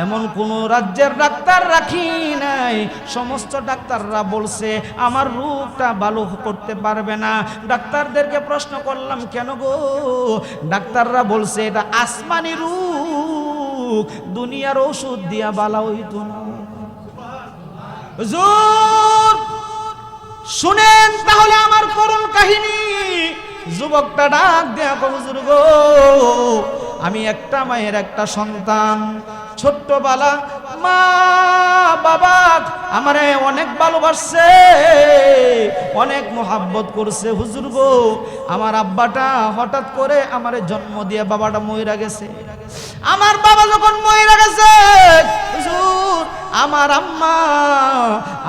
এমন কোন রাজ্যের ডাক্তার রাখি নাই, সমস্ত ডাক্তাররা বলছে আমার রোগটা ভালো করতে পারবে না। ডাক্তারদেরকে প্রশ্ন করলাম, কেন গো? ডাক্তাররা বলছে এটা আসমানি রোগ, দুনিয়ার ওষুধ দিয়া ভালো হইতো না। হুজুর শুনেন তাহলে আমার করুণ কাহিনী। যুবকটা ডাক দেয়া কয়, হুজুর গো, আমি একটা মায়ের একটা সন্তান। ছোট্টবেলা মা বাবা আমারে অনেক ভালোবাসছে, অনেক মোহাব্বত করছে। হুজুর গো, আমার আব্বাটা হঠাৎ করে আমারে জন্ম দিয়ে বাবাটা মইরা গেছে। আমার বাবা যখন মইরা গেছে হুজুর, আমার আম্মা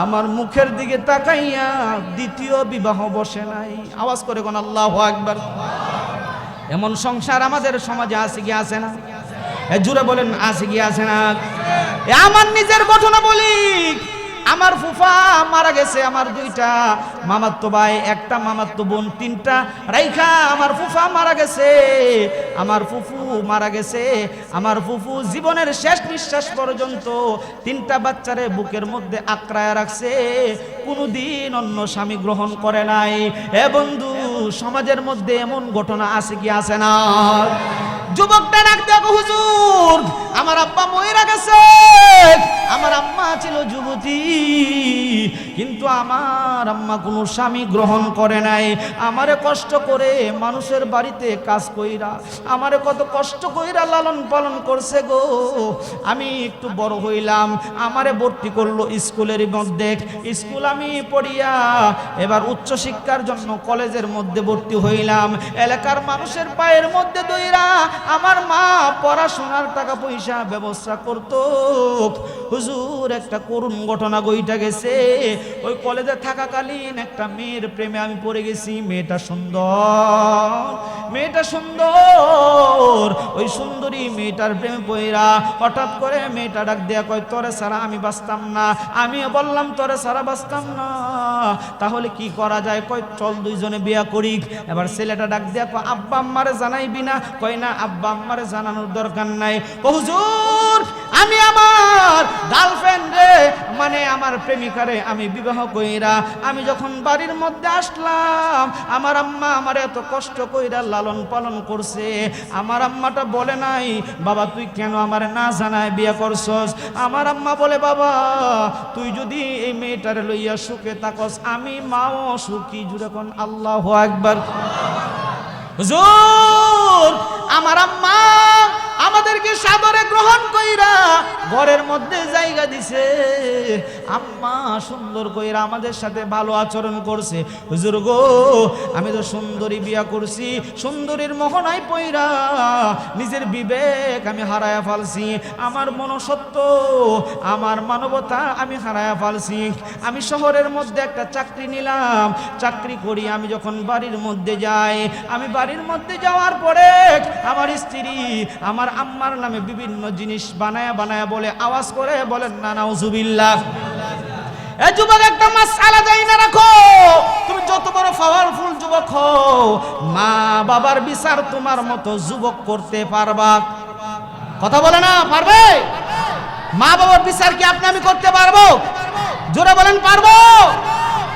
আমার মুখের দিকে তাকাইয়া দ্বিতীয় বিবাহ বসে নাই। আওয়াজ করে কোন আল্লাহু আকবার। এমন সংসার আমাদের সমাজে আছে কি আছে না? জুড়ে বলেন আছে কি আছে না? আমার নিজের ঘটনা বলি, আমার ফুফা মারা গেছে, আমার দুইটা মামাতো ভাই, একটা মামাতো বোন, তিনটা রাইখা আমার ফুফা মারা গেছে। আমার ফুফু মারা গেছে। আমার ফুফু জীবনের শেষ নিঃশ্বাস পর্যন্ত তিনটা বাচ্চারে বুকের মধ্যে আঁকড়ায় রাখছে, কোনোদিন অন্য স্বামী গ্রহণ করে নাই। এ বন্ধু, সমাজের মধ্যে এমন ঘটনা আছে কি আছে না? যুবকটা ডাক দেখো, হুজুর আমার আব্বা মইরা গেছে, আমার আম্মা ছিল যুবতী, কিন্তু আমার আম্মা কোনো স্বামী গ্রহণ করে নাই। আমারে কষ্ট করে মানুষের বাড়িতে কাজ কইরা আমারে কত কষ্ট কইরা লালন পালন করছে গো। আমি একটু বড় হইলাম, আমারে ভর্তি করলো স্কুলের মধ্যে। স্কুল আমি পড়িয়া এবার উচ্চ শিক্ষার জন্য কলেজের মধ্যে ভর্তি হইলাম। এলাকার মানুষের পায়ের মধ্যে দইরা আমার মা পড়াশোনার টাকা পয়সা ব্যবস্থা করতো। হুজুর, একটা করুণ ঘটনা গইটা গেছে। ওই কলেজে থাকাকালীন একটা মেয়ের প্রেমে আমি পড়ে গেছি। মেয়েটা সুন্দর। ওই সুন্দরী মেয়েটার প্রেমে পড়া হঠাৎ করে মেয়েটা ডাক দেয়া কয়, তোরে ছাড়া আমি বাঁচতাম না। আমিও বললাম তোরে ছাড়া বাঁচতাম না, তাহলে কি করা যায়? কয় চল দুইজনে বিয়া করি। এবার ছেলেটা ডাক দেয়া কয়, আব্বা আম্মারে জানাইবি না? কয় না, আব্বা আম্মারে জানানোর দরকার নাই। হুজুর, আমি আমার গার্লফ্রেন্ডে মানে আমার প্রেমিকারে আমি বিবাহ কইরা আমি যখন বাড়ির মধ্যে আসলাম, আমার আম্মা আমার এত কষ্ট কইরা লালন পালন করছে। আমার আম্মাটা বলে নাই, বাবা তুই কেন আমার না জানায় বিয়ে করছস? আমার আম্মা বলে, বাবা তুই যদি এই মেয়েটারে লইয়া সুখে থাকস, আমি মাও সুখী। জুড়ে কোন আল্লাহু আকবার। হুজুর, আমার আম্মা আমাদেরকে সাদরে গ্রহণ কইরা ঘরের মধ্যে জায়গা দিছে। আম্মা সুন্দর কইরা আমাদের সাথে ভালো আচরণ করছে। হুজুর গো, আমি তো সুন্দরী বিয়া করছি, সুন্দরীর মোহনায় পইরা নিজের বিবেক আমি হারায়া ফেলছি, আমার মনসত্ব আমার মানবতা আমি হারায়া ফেলছি। আমি শহরের মধ্যে একটা চাকরি নিলাম, চাকরি করি। আমি যখন বাড়ির মধ্যে যাই, আমি বাড়ির মধ্যে যাওয়ার পরে আমার স্ত্রী আমার আম্মার নামে বিভিন্ন জিনিস বানায়া বানায়া বলে। আওয়াজ করে বলেন না নাউজুবিল্লাহ। এই যুবক, একটা মাসআলা যাই না রাখো, তুমি যত বড় পাওয়ারফুল যুবক হও, মা বাবার বিচার তোমার মতো যুবক করতে পারবা? কথা বলে না, পারবে? মা বাবার বিচার কি আপনি আমি করতে পারবো? জোরে বলেন পারবো?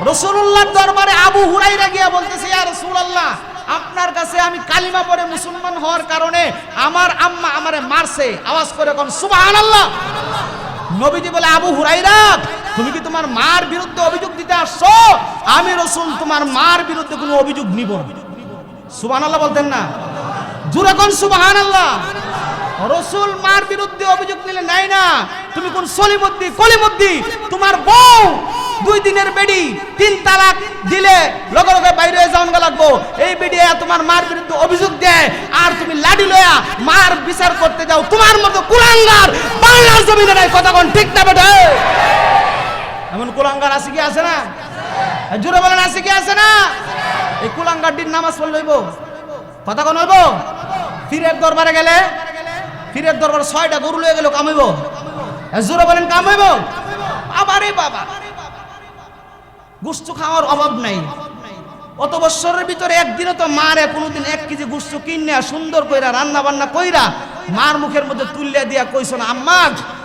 রাসূলুল্লাহর দরবারে আবু হুরায়রা গিয়া বলতেছে, ইয়া রাসূলুল্লাহ, আপনার কাছে আমি কালিমা পড়ে মুসলমান হওয়ার কারণে আমার আম্মা আমারে মারছে। আওয়াজ করে কোন সুবহানাল্লাহ। নবীজি বলে, আবু হুরায়রা, তুমি কি তোমার মার বিরুদ্ধে অভিযোগ দিতে আসছো? আমি রাসূল তোমার মার বিরুদ্ধে কোনো অভিযোগ নিব না। সুবহানাল্লাহ বলতেন না? জোরে কোন সুবহানাল্লাহ। রাসূল মার বিরুদ্ধে অভিযোগ নিলে নাই না। তুমি কোন সলিমুদ্দি কলিমুদ্দি, তোমার বউ 2 দিনের বেডি 3 তালাক দিলে লগে লগে বাইরে যাওন লাগবো। এই বেডিয়া তোমার মার বিরুদ্ধে অভিযোগ দেয়, আর তুমি লাডি লয়া মার বিচার করতে যাও। তোমার মতো কুলাঙ্গার বাংলার জমিনে নাই। কথা কোন ঠিক না বেটা? এমন কুলাঙ্গার আছে কি আছে না? জোরে বলেন আছে কি আছে না? এই কুলাঙ্গারটির নামাজ পড়লে হইব? কথা কোন হইব? পীরের দরবারে গেলে, পীরের দরবারে 6টা গরু লয়ে গেল, কাম হইব? জোরে বলেন কাম হইব? আবারে বাবা, গোশত খাওয়ার অভাব নাই। অত বছরের ভিতরে একদিনও তো মারে কোনোদিন 1 কেজি গোশত কিনে সুন্দর কইরা রান্না বান্না কইরা মার মুখের মধ্যে তুলিয়া দিয়া কইছো না, আম্মা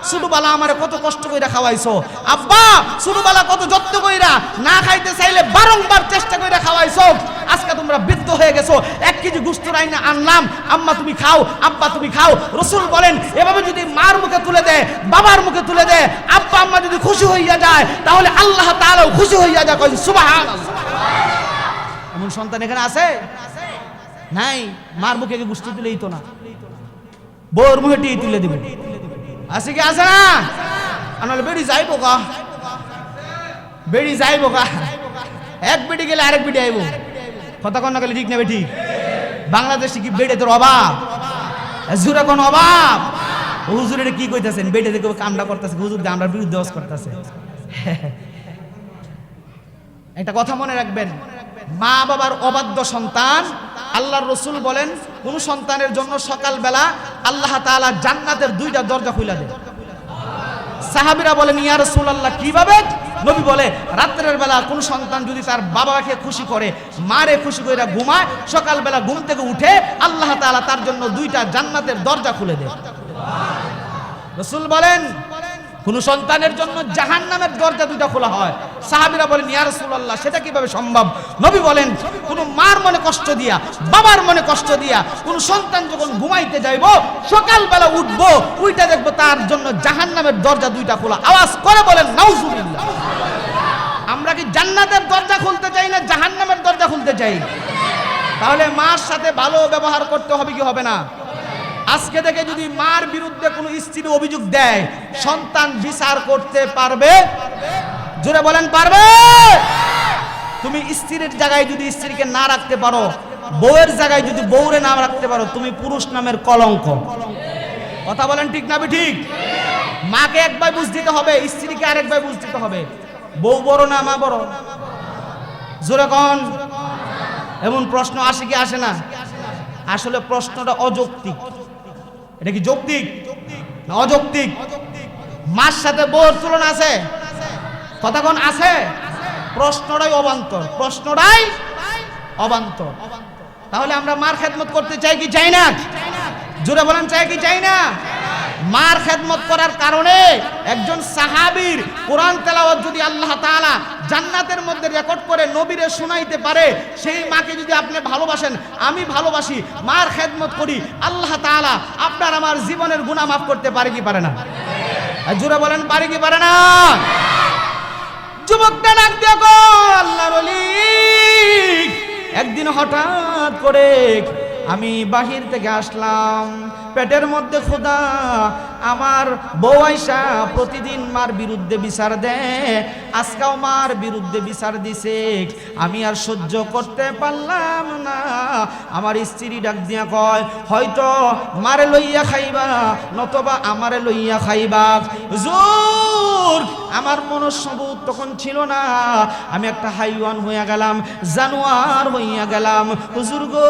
ছোটবেলা আমারে কত কষ্ট কইরা খাওয়াইছো, আব্বা ছোটবেলা কত যত্ন কইরা না খাইতে চাইলে বারংবার চেষ্টা কইরা খাওয়াইছো, আজকে তোমরা বৃদ্ধ হয়ে গেছো, 1 কেজি গোশত রাইনা আনলাম, আম্মা তুমি খাও, আব্বা তুমি খাও। রাসূল বলেন, এভাবে যদি মার মুখে তুলে দেয়, বাবার মুখে তুলে দেয়, আব্বা আম্মা যদি খুশি হইয়া যায়, তাহলে আল্লাহ তাআলাও খুশি হইয়া যায়। কই সুবহানাল্লাহ। এমন সন্তান এখানে আছে? নাই। মার মুখে গোশত দিলেই তো না। বউর মুখে টি তুলে দিবেন। আছে কি আছে না? আনালে বেড়ি যাইবো কা, বেড়ি যাইবো কা, এক বেটি গেলে আরেক বেটি আইবো। কথা কন না গেলে ঠিক নেবে ঠিক। বাংলাদেশে কি বেড়ে তোর অভাব? জুরে কোন অভাব? হুজুর এটা কি কইতাছেন? বেটে দেখে কামটা করতেছে, হুজুর দিয়ে আমরা বিরুদ্ধে ওয়াজ করতেছে। একটা কথা মনে রাখবেন, মা বাবার অবাধ্য সন্তান, আল্লাহর রাসূল বলেন কোন সন্তানের জন্য সকালবেলা আল্লাহ তাআলা জান্নাতের দুইটা দরজা খুলে দেন। সাহাবীরা বলেন ইয়া রাসূলুল্লাহ কিভাবে? নবী বলে রাতের বেলা কোন সন্তান যদি তার বাবাকে খুশি করে, মারে খুশি করে ঘুমায়, সকালবেলা ঘুম থেকে উঠে আল্লাহ তাআলা তার জন্য দুইটা জান্নাতের দরজা খুলে দেন। রাসূল বলেন কোন সন্তানের জন্য জাহান্নামের দরজা দুইটা খোলা হয়। সাহাবীরা বলেন ইয়া রাসূলুল্লাহ সেটা কিভাবে সম্ভব? নবী বলেন কোন মার মনে কষ্ট দিয়া, বাবার মনে কষ্ট দিয়া কোন সন্তান যখন ঘুমাইতে যাইবো, সকালবেলা উঠবো, উইটা দেখবো তার জন্য জাহান্নামের দরজা দুইটা খোলা। আওয়াজ করে বলেন নাউজুবিল্লাহ। আমরা কি জান্নাতের দরজা খুলতে চাই না জাহান্নামের দরজা খুলতে চাই? তাহলে মার সাথে ভালো ব্যবহার করতে হবে কি হবে না? আজকে থেকে যদি মার বিরুদ্ধে কোনো স্ত্রী অভিযোগ দেয়, সন্তান বিচার করতে পারবে? জোরে বলেন পারবে? তুমি স্ত্রীর জায়গায় যদি স্ত্রীকে না রাখতে পারো, বউয়ের জায়গায় যদি বউরে না রাখতে পারো, তুমি পুরুষ নামের কলঙ্ক। কথা বলেন ঠিক না ঠিক? মাকে একবার বুঝ দিতে হবে, স্ত্রীকে আরেকবার বুঝ দিতে হবে। বউ বড় না মা বড়? জোরে কোন? এমন প্রশ্ন আসে কি আসে না? আসলে প্রশ্নটা অযৌক্তিক। এটা কি যৌক্তিক না অযৌক্তিক? মার সাথে বউর তুলনা আছে? কথা কোন আছে? প্রশ্নটাই অবান্তর, প্রশ্নটাই অবান্তর। তাহলে আমরা মার খেদমত করতে চাই কি চাই না? জোরে বলেন চাই কি চাই না? মার খেদমত করার কারণে একজন সাহাবীর কোরআন তেলাওয়াত যদি আল্লাহ তাআলা জান্নাতের মধ্যে রেকর্ড করে নবীরে শোনাইতে পারে, সেই মাকে যদি আপনি ভালোবাসেন, আমি ভালোবাসি, মার খেদমত করি, আল্লাহ তাআলা আপনার আমার জীবনের গুনাহ মাফ করতে পারে কি পারে না? জোরে বলেন পারে কি পারে না? যুবকটা ডাক দিয়ে গো আল্লাহর ওলি, একদিন হঠাৎ করে আমি বাহির থেকে আসলাম, পেটের মধ্যে ক্ষুধা, আমার বউ আয়েশা প্রতিদিন মার বিরুদ্ধে বিচার দেয়, আজকেও মার বিরুদ্ধে বিচার দিছে, আমি আর সহ্য করতে পারলাম না। আমার স্ত্রী ডাক দিয়া কয় হয়তো মারে লইয়া খাইবা নতবা আমারে লইয়া খাইবা। হুজুর আমার মনস্ববোধ তখন ছিল না, আমি একটা হাইওয়ান হইয়া গেলাম, জানোয়ার হইয়া গেলাম। হুজুর গো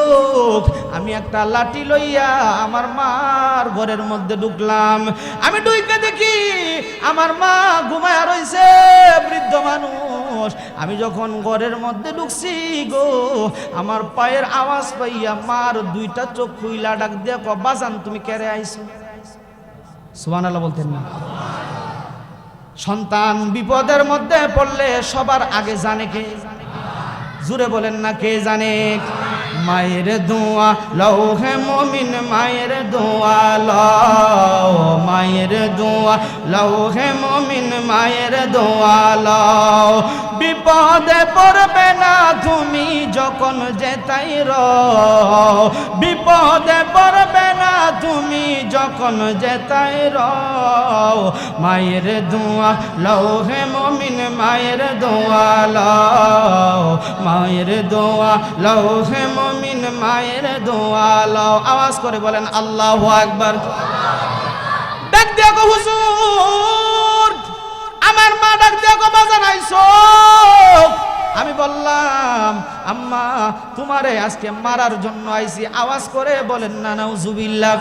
আমি একটা লাঠি লইয়া আমার মার ঘরের মধ্যে ঢুকলাম, আমি ঢুকে দেখি আমার মা ঘুমায়া রইছে, বৃদ্ধ মানুষ। আমি যখন ঘরের মধ্যে ঢুকছি গো, আমার পায়ের আওয়াজ পাইয়া মার দুইটা চোখ খুইলা ডাক দিয়া কয় বাজান তুমি কেড়ে আইছো? সুবহানাল্লাহ বলতেন না? সন্তান বিপদের মধ্যে পড়লে সবার আগে জানে কে? জুড়ে বলেন না কে জানে? মায়ের দোয়া লও হে মুমিন, মায়ের দোয়া লও, মায়ের দোয়া লও হে মুমিন, মায়ের দোয়া লও। বিপদে পড়বে না তুমি যখন যেতাই রও, বিপদে পড়বে না তুমি যখন যেতাই রও। মায়ের দোয়া লও হে মুমিন, মায়ের দোয়া লও, মায়ের দোয়া লও হে মুমিন, মায়ের দোয়া লও। আওয়াজ করে বলেন আল্লাহু আকবার। ডাক দিয়া গো হুজুর, আমার মা ডাক দিয়া গো বাজান আইছো? আমি বললাম আম্মা তোমারে আজকে মারার জন্য আইছি। আওয়াজ করে বলেন না নাউজুবিল্লাহ।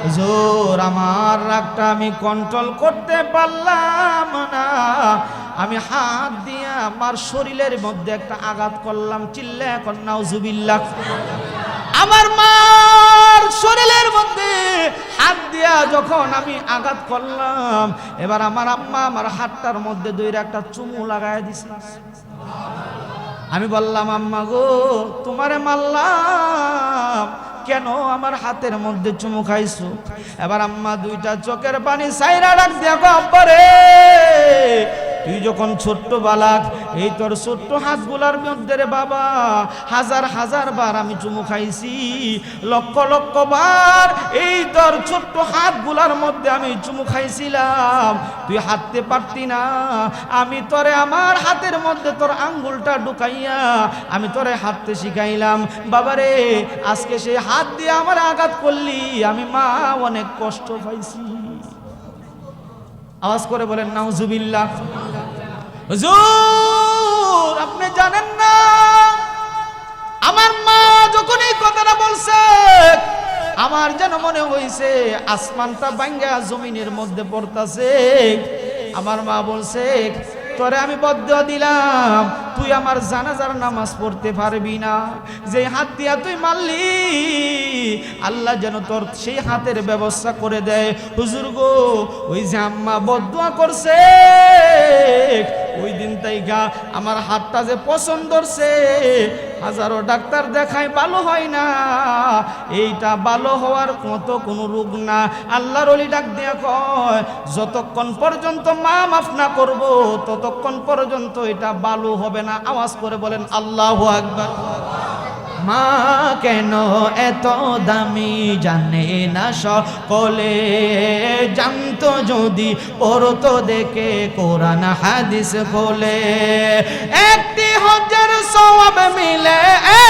হুজুর আমার রাগটা আমি কন্ট্রোল করতে পারলাম না, আমি হাত দিয়ে আমার শরীরের মধ্যে একটা আঘাত করলাম, চিল্লা এখন নাউজুবিল্লাহ। আমার মার শরীরের মধ্যে হাত দিয়া যখন আমি আঘাত করলাম, এবার আমার আম্মা আমার হাতটার মধ্যে দুইটা একটা চুমু লাগায় দিছে। আমি বললাম আম্মা গো তোমারে মারলাম কেন, আমার হাতের মধ্যে চুমু খাইছো? এবার আম্মা দুইটা চোখের পানি সাইরা ডাক দিয়া গো আব্বা রে তুই যখন ছোট্ট বালক, এই তোর ছোট্ট হাতগুলার মধ্যে রে বাবা হাজার হাজার বার আমি চুমু খাইছি, লক্ষ লক্ষ বার এই তোর ছোট্ট হাতগুলার মধ্যে আমি চুমু খাইছিলাম। তুই হাঁটতে পারতি না, আমি তোরে আমার হাতের মধ্যে তোর আঙ্গুলটা ঢুকাইয়া আমি তোরে হাঁটতে শিখাইলাম। বাবারে আজকে সেই হাত দিয়ে আমার আঘাত করলি, আমি মা অনেক কষ্ট পাইছি। আওয়াজ করে বলেন নাউজুবিল্লাহ। হুজুর আপনি জানেন না, আমার মা যখন এই কথাটা বলছে আমার যেন মনে হইছে আসমানটা ভাঙ্গা জমিনের মধ্যে পড়তাছে। আমার মা বলছে তোরে আমি বদ্দুয়া দিলাম, তুই আমার জানাজার নামাজ পড়তে পারবি না। যে হাত দিয়া তুই মারলি আল্লাহ যেন তোর সেই হাতের ব্যবস্থা করে দেয়। হুজুর গো ওই যে আম্মা বদ্দুয়া করছে ওই দিন তাইকা আমার হাতটা যে পছন্দ ধরছে, হাজারো ডাক্তার দেখায় ভালো হয় না, এইটা ভালো হওয়ার মতো কোনো রোগ না। আল্লাহর ওলি ডাক দিয়া কয় যতক্ষণ পর্যন্ত মা মাফ না করবো ততক্ষণ পর্যন্ত এটা ভালো হবে না। আওয়াজ করে বলেন আল্লাহু আকবার। মা কেন এত দামি জানে না সকলে, জানতো যদি পড়তো দেখে কোরআন হাদিস বলে। একটি হজ্জের সওয়াব মিলে,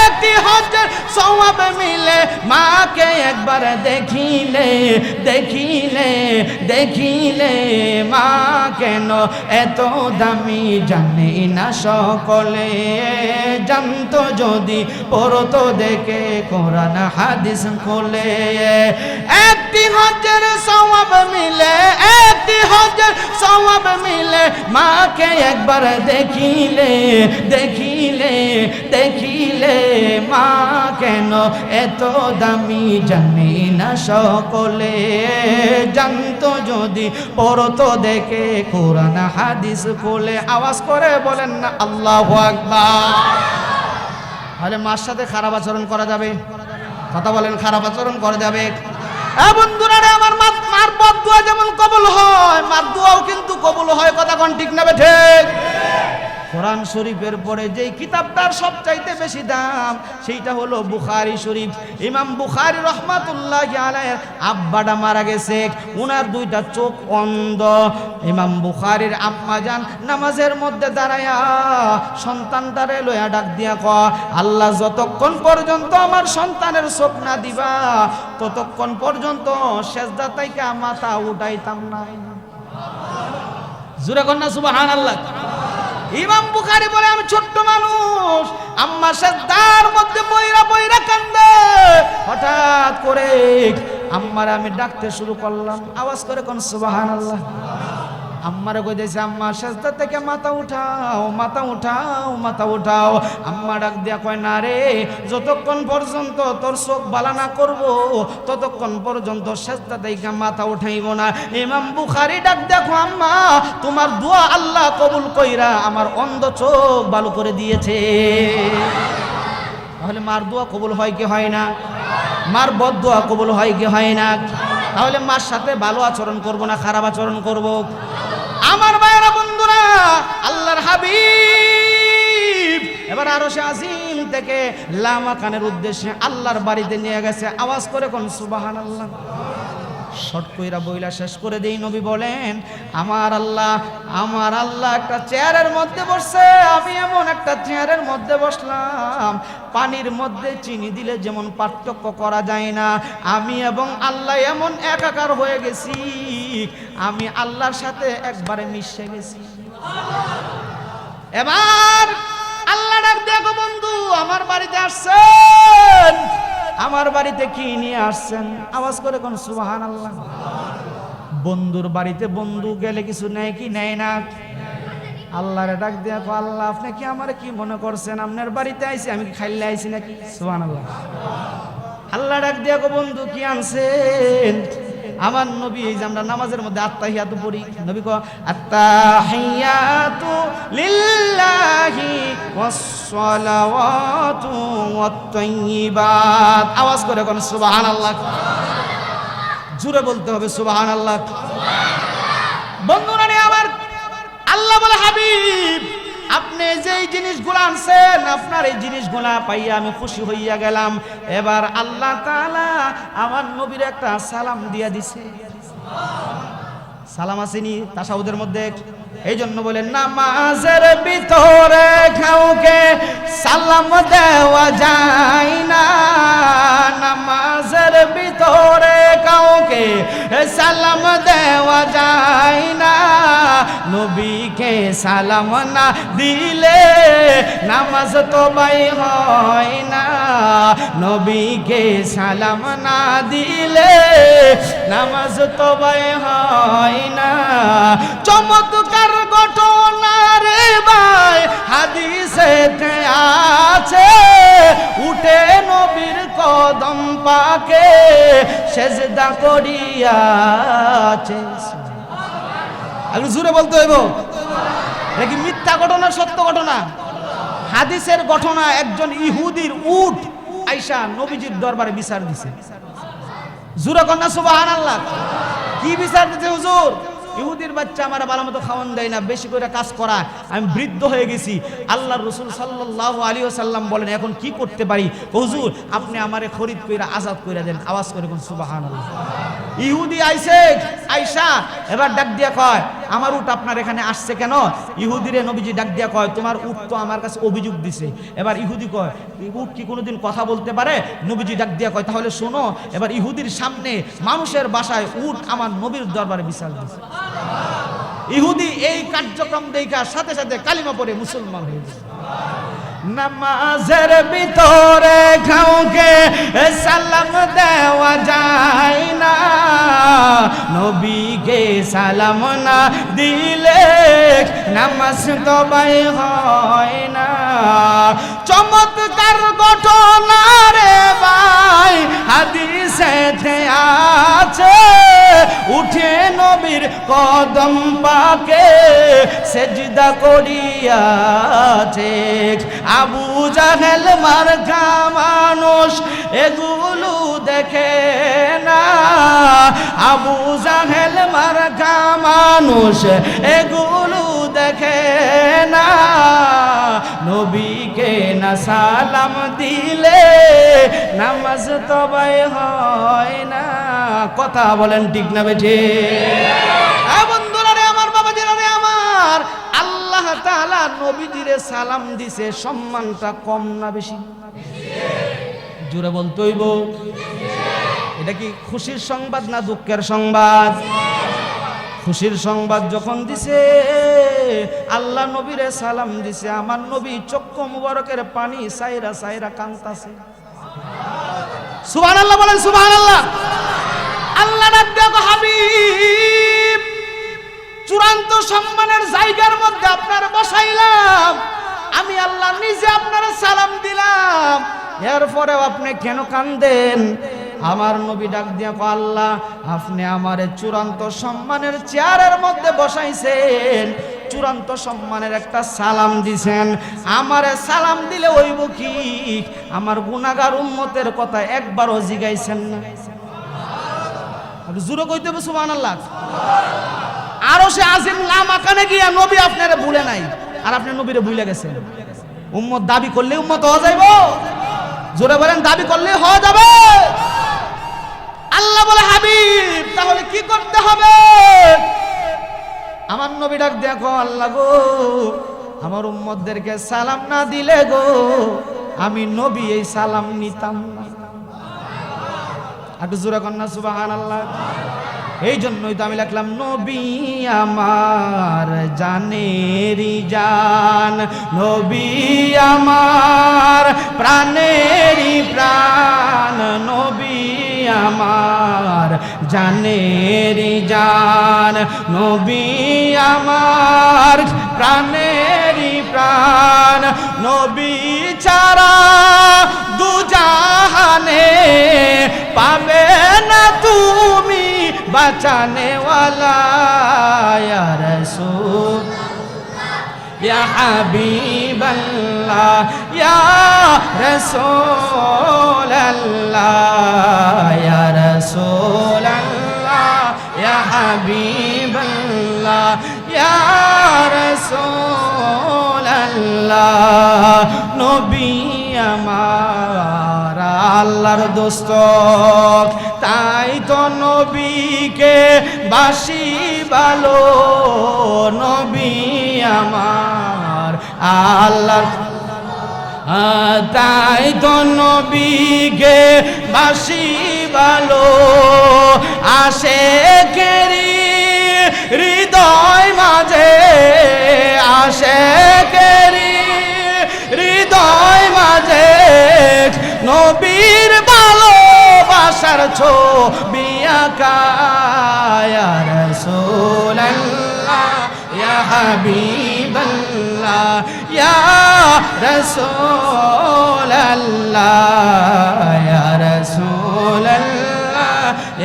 একটি হজ্জের সওয়াব মিলে, মাকে একবার দেখিলে দেখিলে দেখিলে। মা কেন এত দামি জানে না সকলে, জানতো যদি পড়তো দেখে কোরআন হাদিস খোলে। একটি হজ্জের সওয়াব মিলে, একটি হজ্জের সওয়াব মিলে, মাকে একবার দেখিলে দেখিলে দেখিলে। মা কেন এত দামি জানে না সকলে, জানতো যদি পড়তো দেখে কোরআন হাদিস খোলে। আওয়াজ করে বলেন না আল্লাহু আকবার। তাহলে মার সাথে খারাপ আচরণ করা যাবে? কথা বলেন, খারাপ আচরণ করা যাবে? বন্ধুরা রে আমার মার বদদুয়া যেমন কবুল হয়, মার দোয়াও কিন্তু কবুল হয়। কথা কোন ঠিক না ঠিক? কোরআন শরীফের পরে যেই কিতাবটার সবচাইতে বেশি দাম সেইটা হলো বুখারী শরীফ। ইমাম বুখারী রহমাতুল্লাহি আলাইহি আব্বাটা মারা গেছে, উনার দুইটা চোখ অন্ধ। ইমাম বুখারীর আম্মা জান নামাজের মধ্যে দাঁড়ায়া সন্তানটারে লয়া ডাক দিয়া কয় আল্লাহ যতক্ষণ পর্যন্ত আমার সন্তানের চোখ না দিবা ততক্ষণ পর্যন্ত সেজদা থেকে মাথা উঠাইতাম না। জোরে কন্যা সুবহানাল্লাহ। ইমাম বুখারী বলে আমি ছোট্ট মানুষ, আম্মা সেজদার মধ্যে বইরা বইরা কান্দে। হঠাৎ করে আম্মারে আমি ডাকতে শুরু করলাম, আওয়াজ করে কোন সুবহানাল্লাহ। আম্মারে কইতেছে আম্মা সেজদা থেকে মাথা উঠাও, মাথা উঠাও, মাথা উঠাও। আম্মা ডাক দিয়া কয় না রে, যতক্ষণ পর্যন্ত তোর চোখ বালা না করবো ততক্ষণ পর্যন্ত সেজদা থেকে মাথা উঠাইব না। ইমাম বুখারী ডাক দেখো আম্মা তোমার দোয়া আল্লাহ কবুল কইরা আমার অন্ধ চোখ ভালো করে দিয়েছে। তাহলে মার দোয়া কবুল হয় কি হয় না? মার বদদোয়া কবুল হয় কি হয় না? তাহলে মার সাথে ভালো আচরণ করব না খারাপ আচরণ করব? আমার ভাইরা বন্ধুরা, আল্লাহর হাবিব এবার আরশে আজিম থেকে লামাকানের উদ্দেশ্যে আল্লাহর বাড়িতে নিয়ে গেছে। আওয়াজ করে কোন সুবহানাল্লাহ। শর্ট কইরা বইলা শেষ করে দেই, নবী বলেন আমার আল্লাহ একটা চেয়ারের মধ্যে বসছে, আমি এমন একটা চেয়ারের মধ্যে বসলাম পানির মধ্যে চিনি দিলে যেমন পার্থক্য করা যায় না, আমি এবং আল্লাহ এমন একাকার হয়ে গেছি, আমি আল্লাহর সাথে একবারে মিশে গেছি। এবার আল্লাহ ডাক দেখো বন্ধু আমার বাড়িতে আসছেন, আমার বাড়িতে কি নিয়ে আসছেন? আওয়াজ করে কোন সুবহানাল্লাহ। বন্ধুর বাড়িতে বন্ধু গেলে কিছু নেয় কি নেয় না? আল্লাহরে ডাক দিয়া কো আল্লাহ আপনি কি আমারে কি মনে করছেন? আপনার বাড়িতে আইছি, আমি কি খাইলে আইছি নাকি? সুবহানাল্লাহ। আল্লাহ ডাক দিয়া কো বন্ধু কি আনছেন? আমার নবী এই যে আমরা নামাজের মধ্যে আত্তাহিয়াতু পড়ি, নবী কো আত্তাহিয়াতু লিল্লাহি ওয়াস সালাওয়াতু ওয়াত তাইয়্যিবাত। আওয়াজ করে কোন সুবহানাল্লাহ। জোরে বলতে হবে সুবহানাল্লাহ। বন্ধুরা আমার আল্লাহ বলে হাবিব, আপনি যেই জিনিসগুলো আনছেন, আপনার এই জিনিসগুলা পাইয়া আমি খুশি হইয়া গেলাম। এবার আল্লাহ তাআলা আমার নবীর একটা সালাম দিয়া দিছে। সালাম আসেনি তাশাহুদের মধ্যে? এই জন্য বলেন নামাজের ভিতরে কাউকে সালাম দেওয়া যায় না, নামাজের ভিতরে কাউকে সালাম দেওয়া যায় না। নবীকে সালাম না দিলে নামাজ তো বাই হয় না, নবীকে সালাম না দিলে নামাজ তো বাই হয় না। চমৎকার ঘটনা রে ভাই হাদিসেতে আছে, উঠে নবীর কদম পাকে সেজদা করিয়াছে। একটু জোরে বলতে হইব, এটা কি মিথ্যা ঘটনা সত্য ঘটনা? হাদিসের ঘটনা। একজন ইহুদির উট আইসা নবীজির দরবারে বিচার দিছে। জোরে কন্যা সুবহানাল্লাহ। কি বিচার দিতে হুজুর? ইহুদির বাচ্চা আমার ভালো মতো খাওয়ান দেয় না, বেশি করে কাজ করা, আমি বৃদ্ধ হয়ে গেছি। আল্লাহর রাসূল সাল্লাল্লাহু আলাইহি ওয়াসাল্লাম বলেন এখন কি করতে পারি? হুজুর আপনি আমারে খরিদ কইরা আজাদ কইরা দেন। আওয়াজ করে কোন সুবহানাল্লাহ। ইহুদি আইছে, আইসা এবার ডাক দিয়া কয় আমার উট আপনার এখানে আসছে কেন? ইহুদিরে নবীজি ডাক দিয়া কয় তোমার উট তো আমার কাছে অভিযোগ দিছে। এবার ইহুদি কয় উট কি কোনোদিন কথা বলতে পারে? নবীজি ডাক দিয়া কয় তাহলে শোনো। এবার ইহুদির সামনে মানুষের বাসায় উট আমার নবীর দরবারে বিচার দিছে। ইহুদি এই কার্যক্রম দেখার সাথে সাথে কালিমা পড়ে মুসলমান হয়ে গেছে। নামাজের ভিতরে কাউকে সালাম দেওয়া যায় না, নবীকে সালাম না দিলে নামাজ তো বাই হয় না। চমৎকার ঘটনা রে ভাই হাদিসেতে আছে, উঠে নবীর কদম পাকে সেজদা করিয়াছে। আবু জাহেল মার্কা মানুষ এগুলো দেখে না, আবু জাহেল মার্কা মানুষ এগুলো দেখে না। নবীকে না সালাম দিলে নামাজ তো বাই হয় না। কথা বলেন ঠিক না বেঠে? বন্ধুরা রে আমার, বাবাজিরা রে আমার, আল্লাহ তাআলা নবীজিরে সালাম দিছে, সম্মানটা কম না বেশি? জোরে বলতে হইব। এটা কি খুশির সংবাদ না দুঃখের সংবাদ? খুশির সংবাদ যখন দিছে, আল্লাহ নবীরে সালাম দিছে, আমার নবী চক্ষু মুবারকের পানি সাইরা সাইরা কাঁদতাছে। সুবহানাল্লাহ বলেন সুবহানাল্লাহ। আল্লাহ রাব্বুল হাবিব চূড়ান্ত সম্মানের জায়গার মধ্যে আপনার বসাইলাম, আমি আল্লাহ নিজে আপনার সালাম দিলাম, এরপরেও আপনি কেন কাঁদেন? আমার নবী ডাক দিয়া কয় আল্লাহ আপনি আমারে চূড়ান্ত সম্মানের চেয়ারের মধ্যে বসাইছেন, চূড়ান্ত সম্মানের একটা সালাম দিছেন, আমারে সালাম দিলে হইব কি? আমার গুনাহগার উম্মতের কথা একবারও জিগাইছেন না। জোরে কইতে হবে সুবহানাল্লাহ। আরো সে আজিম না মাকানে গিয়া নবী আপনারে ভুলে নাই, আর আপনি নবীরে ভুলে গেছেন। উম্মত দাবি করলে উম্মত হওয়া যাইব? জোরে বলেন দাবি করলে হওয়া যাবে? আল্লাহ বলে হাবিব তাহলে কি করতে হবে? আমার নবী ডাক দেখো আল্লাহ গো, আমার উম্মতদেরকে সালাম না দিলে গো আমি নবী এই সালাম নিতাম না। একটু জোরে কন্যা সুবহানাল্লাহ। এই জন্যই তো আমি লিখলাম নবী আমার জানেরই জান, নবী আমার প্রাণেরই প্রাণ, নবী আমার জানেরই জান, নবী আমার প্রাণেরই প্রাণ, নবী ছাড়া দুজাহানে পাবে না তুমি বাঁচানে ওয়ালা ইয়া রাসূল ইয়া হাবিবাল্লাহ ইয়া রাসূলাল্লাহ ইয়া রাসূলাল্লাহ ইয়া হাবিবাল্লাহ ইয়া রাসূলাল্লাহ নবী আমার আল্লাহর দোস্ত তাই তো নবীকে বাসি ভালো নবী আমার আল্লাহর তাই তো নবীকে বাসি ভালো আশেকেরি হৃদয় মাঝে আশেকেরি হৃদয় মাঝে নবীর ভালোবাসার ছবি আঁকা ইয়া রাসূলুল্লাহ ইয়া হাবিবাল্লাহ ইয়া রাসূলুল্লাহ ইয়া রাসূলুল্লাহ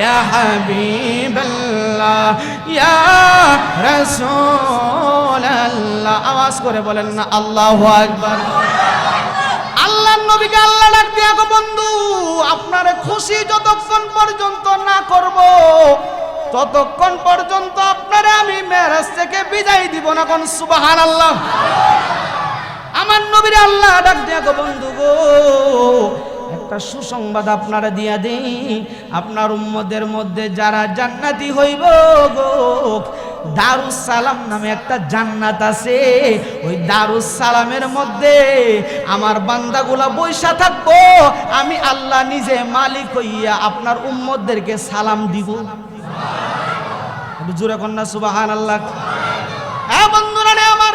ইয়া হাবিবাল্লাহ ইয়া রাসূলুল্লাহ আওয়াজ করে বলেন না আল্লাহু আকবার আল্লাহর নবীকে আল্লাহ ডাক দিয়া গো বন্ধু আপনারে খুশি যতক্ষণ পর্যন্ত না করব ততক্ষণ পর্যন্ত আপনারে আমি মেরাজ থেকে বিদায় দিব না কোন সুবহানাল্লাহ আমার নবীর আল্লাহ ডাক দিয়া গো বন্ধু গো একটা সুসংবাদ আপনারা দিয়া দেই আপনার উম্মতের মধ্যে যারা জান্নাতি হইব গো দারুস সালাম নামে একটা জান্নাত আছে ওই দারুস সালামের মধ্যে আমার বান্দাগুলা বৈশা থাকবো আমি আল্লাহ নিজে মালিক হইয়া আপনার উম্মতদেরকে সালাম দিব জোরে কন্যা সুবহানাল্লাহ হ্যাঁ বন্ধুরা আমার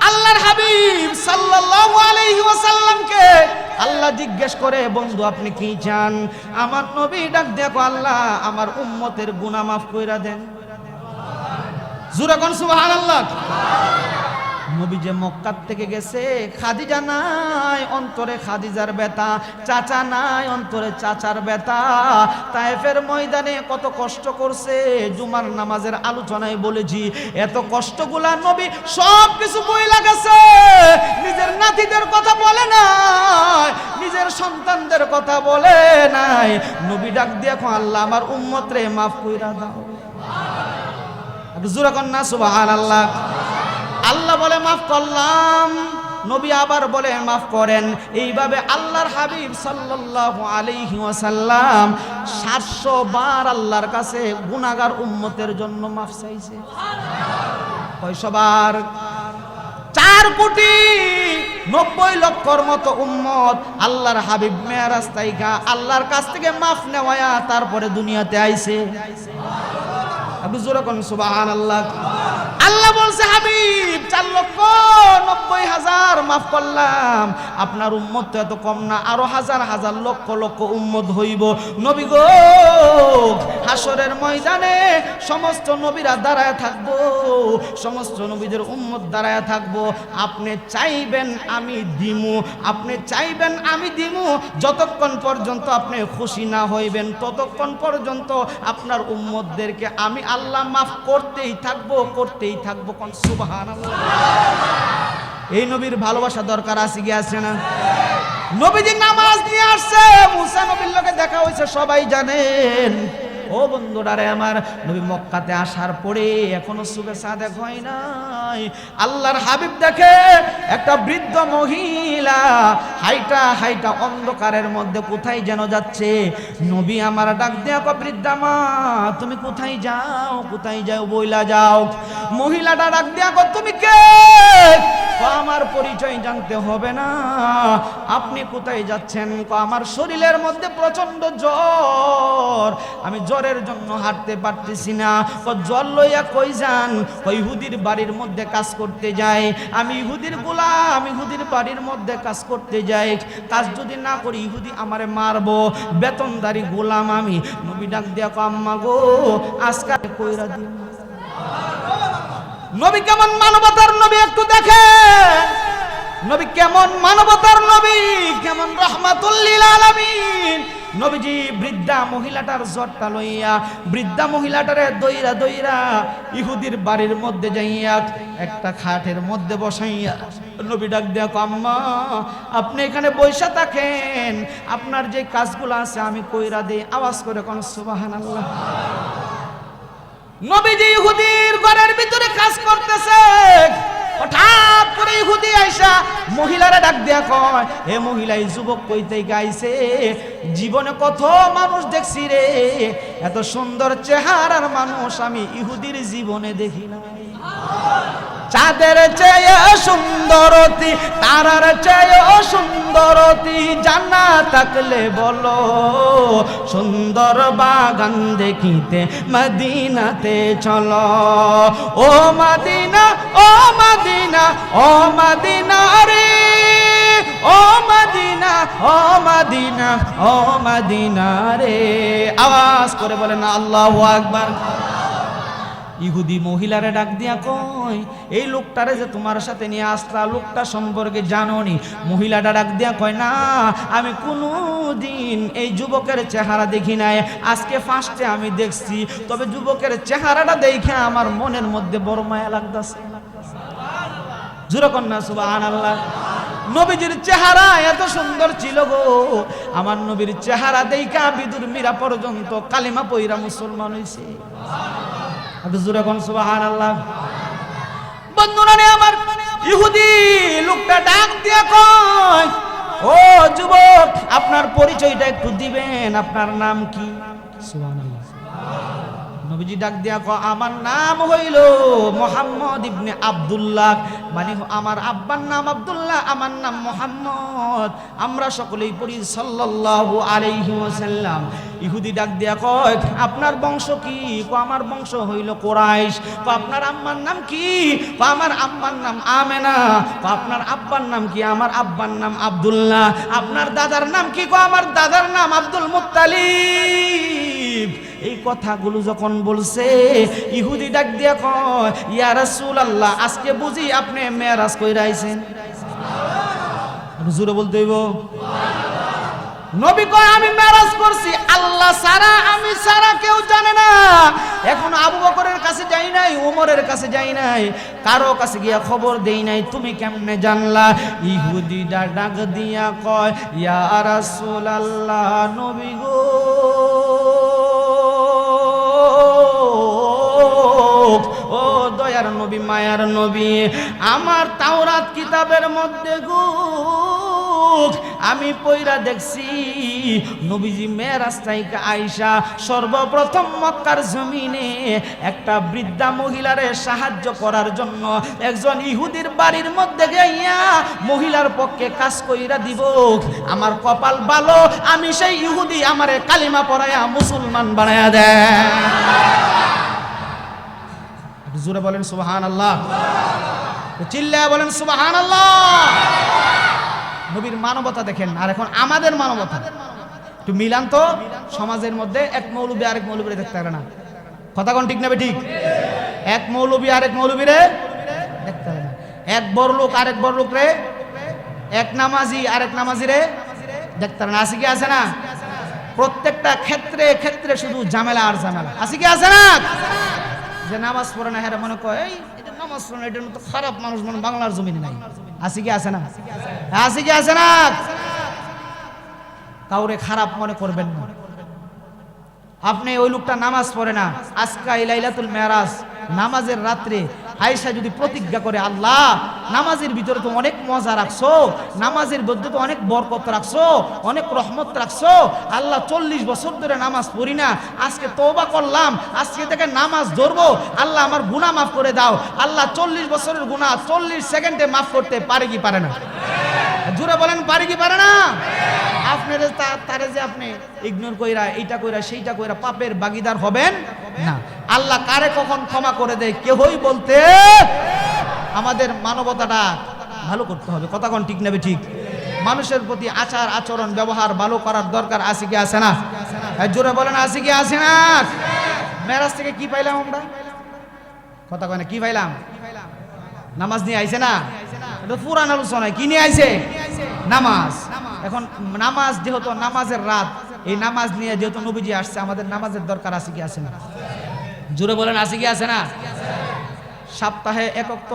আল্লাহর হাবিব সাল্লাল্লাহু আলাইহি ওয়াসাল্লামকে আল্লাহ জিজ্ঞেস করে বন্ধু আপনি কি চান আমার নবী ডাক দেখো আল্লাহ আমার উম্মতের গুনাহ মাফ কইরা দেন জোরে কোন সুবহানাল্লাহ নবী যে মক্কা থেকে গেছে খাদিজা নাই অন্তরে খাদিজার ব্যথা চাচা নাই অন্তরে চাচার ব্যথা তায়েফের ময়দানে কত কষ্ট করছে জুমার নামাজের আলোচনায় বলেছি এত কষ্টগুলা নবী সব কিছু বইলা গেছে নিজের নাতিদের কথা বলে নাই নিজের সন্তানদের কথা বলে নাই নবী ডাক দেখো আল্লাহ আমার উম্মতরে মাফ কইরা দাও জোরে কন্না সুবহানাল্লাহ আল্লাহ বলে মাফ করলাম নবী আবার বলে মাফ করেন এইভাবে আল্লাহর হাবিব সাল্লাল্লাহু আলাইহি ওয়াসাল্লাম 700 বার আল্লাহর কাছে গুনাহগার উম্মতের জন্য মাফ চাইছে কয়শো বার 4,90,00,000 মতো উম্মত আল্লাহর হাবিব মেরাজ তাইকা আল্লাহর কাছ থেকে মাফ নেওয়া তারপরে দুনিয়াতে আইছে আপনি জোরে কোন সুবহানাল্লাহ আল্লাহ বলছে হাবিব 4,90,000 মাফ করলাম আপনার উম্মত তো এত কম না আরো হাজার হাজার লক্ষ লক্ষ উম্মত হইব নবী গো হাসরের ময়দানে সমস্ত নবীরা দাঁড়ায় থাকবো সমস্ত নবীদের উম্মত দাঁড়ায় থাকবো আপনি চাইবেন আমি দিমু আপনি চাইবেন আমি দিমু যতক্ষণ পর্যন্ত আপনি খুশি না হইবেন ততক্ষণ পর্যন্ত আপনার উম্মতদেরকে আমি আল্লাহ মাফ করতেই থাকবো কোন সুবহানাল্লাহ এই নবীর ভালোবাসা দরকার আছে কি আছে না নবীজি নামাজ নিয়ে আসছে মুসা নবীর লগে দেখা হইছে সবাই জানেন ও বন্ধুরা রে আমার নবী মক্কাতে আসার পরে এখনো সুবে সাদেক হয় নাই আল্লাহর হাবিব দেখে একটা বৃদ্ধ মহিলা হাইটা হাইটা অন্ধকারের মধ্যে কোথায় যেন যাচ্ছে নবী আমার ডাক দিয়া কয় বৃদ্ধা মা তুমি কোথায় যাও বইলা যাও মহিলাটা ডাক দিয়া কয় তুমি কে আমার পরিচয় জানতে হবে না আপনি কোথায় যাচ্ছেন আমার শরীরের মধ্যে প্রচন্ড জ্বর আমি জ্বরের জন্য হাঁটতে পারতেছি না জ্বর লইয়া কই যান ইহুদির বাড়ির মধ্যে কাজ করতে যাই আমি ইহুদির গোলাম ইহুদির বাড়ির মধ্যে কাজ করতে যাই কাজ যদি না করি ইহুদি আমারে মারবো বেতনদারি গোলাম আমি নবী ডাক দিয়া কয় আম্মা গো আজকে কইরা দিন নবী কেমন মানবতার নবী একটু দেখেন নবী কেমন মানবতার নবী কেমন রাহমাতুল লিল আলামিন নবীজি বৃদ্ধা মহিলাটার জ্বরটা লইয়া বৃদ্ধা মহিলাটারে দইরা ইহুদির বাড়ির মধ্যে যাইয়া একটা খাটের মধ্যে বসাইয়া নবী ডাক দিয়া কয় আম্মা আপনি এখানে বইসা থাকেন আপনার যে কাজগুলো আছে আমি কইরা দেই আওয়াজ করে কোন সুবহানাল্লাহ নবীজি ইহুদির ঘরের ভিতরে কাজ করতেছে, হঠাৎ করে ইহুদি আইসা মহিলারা ডাক দিয়া কয়, হে মহিলা, এই যুবক কই থেকে আইছে? জীবনে কত মানুষ দেখছি রে, এত সুন্দর চেহারার মানুষ আমি ইহুদির জীবনে দেখি নাই। চাঁদের চেয়ে সুন্দরতি, তারার চেয়ে সুন্দরতি, জানা থাকলে বলো সুন্দর বাগান দেখিতে মদিনাতে চলো। ও মদিনা, ও মদিনা, ও মদিনা রে, ও মদিনা, ও মদিনা, ও মদিনা রে। আওয়াজ করে বলেন আল্লাহু আকবার। ইহুদি মহিলারে ডাক দিয়া কয়, এই লোকটারে যে তোমার সাথে নিয়ে আসলা, লোকটা সম্পর্কে জানোনি? মহিলাটা ডাক দিয়া কয়, না, আমি কোনোদিন এই যুবকের চেহারা দেখি নাই, আজকে ফার্স্টে আমি দেখছি। তবে যুবকের চেহারাটা দেখে আমার মনের মধ্যে বড় মায়া লাগতেছে। জোরে কন্যা সুবহানাল্লাহ। নবীজির চেহারা এত সুন্দর ছিল গো, আমার নবীর চেহারা দেখা বিদুর মীরা পর্যন্ত কালিমা পয়রা মুসলমান হইছে। জোরে কোন সুবহানাল্লাহ। বন্ধুরা রে আমার, ইহুদি লোকটা ডাক দিয়া কয়, ও যুবক, আপনার পরিচয়টা একটু দিবেন, আপনার নাম কি? সুবহানাল্লাহ। নবীজি ডাক দিয়া কয়, আমার নাম হইল মুহাম্মদ ইবনে আব্দুল্লাহ, মানে আমার আব্বার নাম আব্দুল্লাহ, আমার নাম মুহাম্মদ, আমরা সকলেই পড়ি সাল্লাল্লাহু আলাইহি ওয়াসাল্লাম। ইহুদি ডাক দিয়া কয়, আপনার বংশ কি? আমার বংশ হইল কুরাইশ। আপনার আম্মার নাম কি? আমার আম্মার নাম আমেনা। আপনার আব্বার নাম কি? আমার আব্বার নাম আব্দুল্লাহ। আপনার দাদার নাম কি? আমার দাদার নাম আব্দুল মুত্তালিব। এই কথাগুলো যখন বলছে, ইহুদি ডাক দিয়া কয়, ইয়া রাসূলুল্লাহ, আজকে বুঝি আপনি মেরাজ কইরা আইছেন? জোরে বলতে হইব। নবী কয়, আমি মেরাজ করছি, আল্লাহ ছাড়া, আমি ছাড়া কেউ জানে না। এখন আবু বকরের কাছে যাই নাই, ওমরের কাছে যাই নাই, কারো কাছে গিয়া খবর দেই নাই, তুমি কেমনে জানলা? ইহুদি ডাক দিয়া কয়, ইয়া রাসূলুল্লাহ, নবী গো, ও দয়ার নবী, মায়ার নবী, আমার তাওরাত কিতাবের মধ্যে গো আমি পয়রা দেখছি, নবীজি মেরাজ থেকে আয়েশা সর্বপ্রথম মক্কার জমিনে একটা বৃদ্ধা মহিলারে সাহায্য করার জন্য একজন ইহুদির বাড়ির মধ্যে গিয়া মহিলার পক্ষে কাজ কইরা দিব। আমার কপাল ভালো, আমি সেই ইহুদি আমারে কালিমা পড়ায়া মুসলমান বানায়া দেয়। জোরে বলেন সুবহানাল্লাহ, চিল্লায়া বলেন সুবহানাল্লাহ। নবীর মানবতা দেখেন, আর এখন আমাদের মানবতা একটু মিলান তো। সমাজের মধ্যে এক মৌলবী আরেক মৌলবীরে দেখতে পারে না, কথা কোন ঠিক না ঠিক? এক মৌলবী আরেক মৌলবীরে দেখতে পারে না, এক বড় লোক আরেক বড় লোক রে, এক নামাজি আরেক নামাজি রে দেখতে পারে না। আছে কি আছে না? প্রত্যেকটা ক্ষেত্রে ক্ষেত্রে শুধু ঝামেলা আর ঝামেলা। আছে কি আছে না? যে নামাজ পড়ে না হেরা মনে কয়, এই এটা নামাজ পড়ে না, এটার মতো খারাপ মানুষ মনে বাংলার জমিনে নাই। আছে কি আছে না? আছে কি আছে না? কাউরে খারাপ মনে করবেন না। আপনি ওই লোকটা নামাজ পড়ে না, আজকা লাইলাতুল মেরাজ নামাজের রাত্রে আয়েশা যদি প্রতিজ্ঞা করে, আল্লাহ নামাজের ভিতরে তো অনেক মজা রাখছো, নামাজের মধ্যে তো অনেক বরকত রাখছো, অনেক রহমত রাখছো, আল্লাহ 40 বছর ধরে নামাজ পড়ি না, আজকে তওবা করলাম, আজকে থেকে নামাজ ধরবো, আল্লাহ আমার গুনাহ মাফ করে দাও। আল্লাহ 40 বছরের গুনাহ 40 সেকেন্ডে মাফ করতে পারে কি পারে না? জোরে বলেন, পারে কি পারে না? আপনার তারে যে আপনি ইগনোর কইরা, এইটা কইরা, সেইটা কইরা পাপের ভাগীদার হবেন না। আল্লাহ কারে কখন ক্ষমা করে দেয় কেউই বলতে। আমাদের মানবতাটা ভালো করতে হবে, কথা কোন ঠিক নেবে ঠিক? মানুষের প্রতি আচার আচরণ ব্যবহার ভালো করার দরকার আছে কি আছে না? জোরে বলেন, আছে কি আছে না? মেরাজ থেকে কি পাইলাম আমরা? কথা কয় না, কি পাইলাম? নামাজ নিয়ে আইছে না? এটা পুরান আলোচনায় কি নিয়ে আইছে? নামাজ। এখন নামাজ যেহেতু নামাজের রাত, এই নামাজ নিয়ে যেহেতু নবীজি আসছে, আমাদের নামাজের দরকার আছে কি আছে না? জোরে বলেন, আছে কি আছে না? সপ্তাহে এক ওয়াক্ত,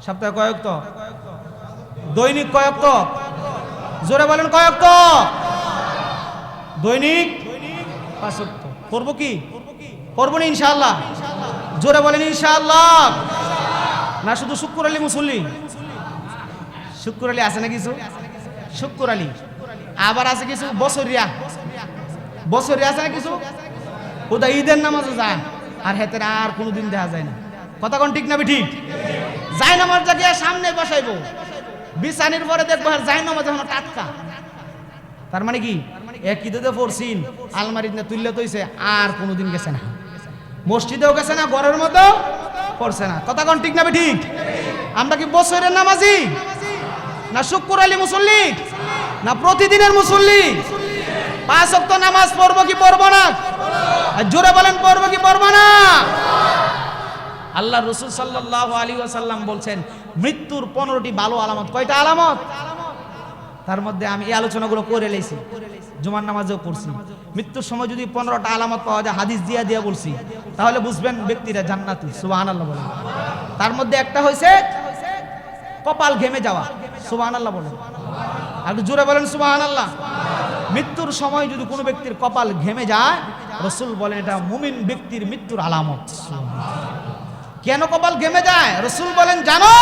সপ্তাহে কয় ওয়াক্ত? দৈনিক কয় ওয়াক্ত? জোরে বলেন, কয় ওয়াক্ত? দৈনিক 5 ওয়াক্ত। করব কি? করবো না ইনশাআল্লাহ? জোরে বলেন ইনশাআল্লাহ। না শুধু শুক্কুর আলী মুসল্লি? শুক্কুর আলী আছে না কিছু? শুক্কুর আলী আবার আছে কিছু বছরিয়া আছে না কিছু? ওটা ঈদের নামাজে যায় আর হেতের আর কোনোদিন দেখা যায় না। কথা কোন ঠিক না ঠিক? যাই নামাজ জায়গা সামনে বসাইবো, বিছানির পরে দেখবো আর যাই নামাজ এখন টাটকা। তার মানে কি এক ঈদে পড়ছিন আলমারিতে তুললে তৈছে আর কোনোদিন গেছে না, মসজিদেও গেছে না, ঘরের মতো পড়ছে না। কথা কোন ঠিক না ঠিক? আমরা কি বছরের নামাজি না শুক্কুর আলী মুসল্লি না প্রতিদিনের মুসল্লি? 5 ওয়াক্ত নামাজ পড়বো কি পড়বো না? জোরে বলেন পড়বো কি পড়বো না? আল্লাহ রাসূল সাল্লাল্লাহু আলাইহি ওয়াসাল্লাম বলছেন মৃত্যুর 15টি ভালো আলামত। কয়টা আলামত? তার মধ্যে আমি এই আলোচনাগুলো করে লেছি, জুমার নামাজেও পড়ছি। মৃত্যুর সময় যদি 15টা আলামত পাওয়া যায়, হাদিস দিয়া বলছি, তাহলে বুঝবেন ব্যক্তিরা জান্নাতি। সুবহানাল্লাহ বলেন। তার মধ্যে একটা হইছে কপাল ঘেমে যাওয়া। সুবহানাল্লাহ বলেন। আর জোরে বলেন সুবহানাল্লাহ। মৃত্যুর সময় যদি কোনো ব্যক্তির কপাল ঘেমে যায়, রাসূল বলেন এটা মুমিন ব্যক্তির মৃত্যুর আলামত। কেন কপাল ঘেমে যায়? রাসূল বলেন জানো,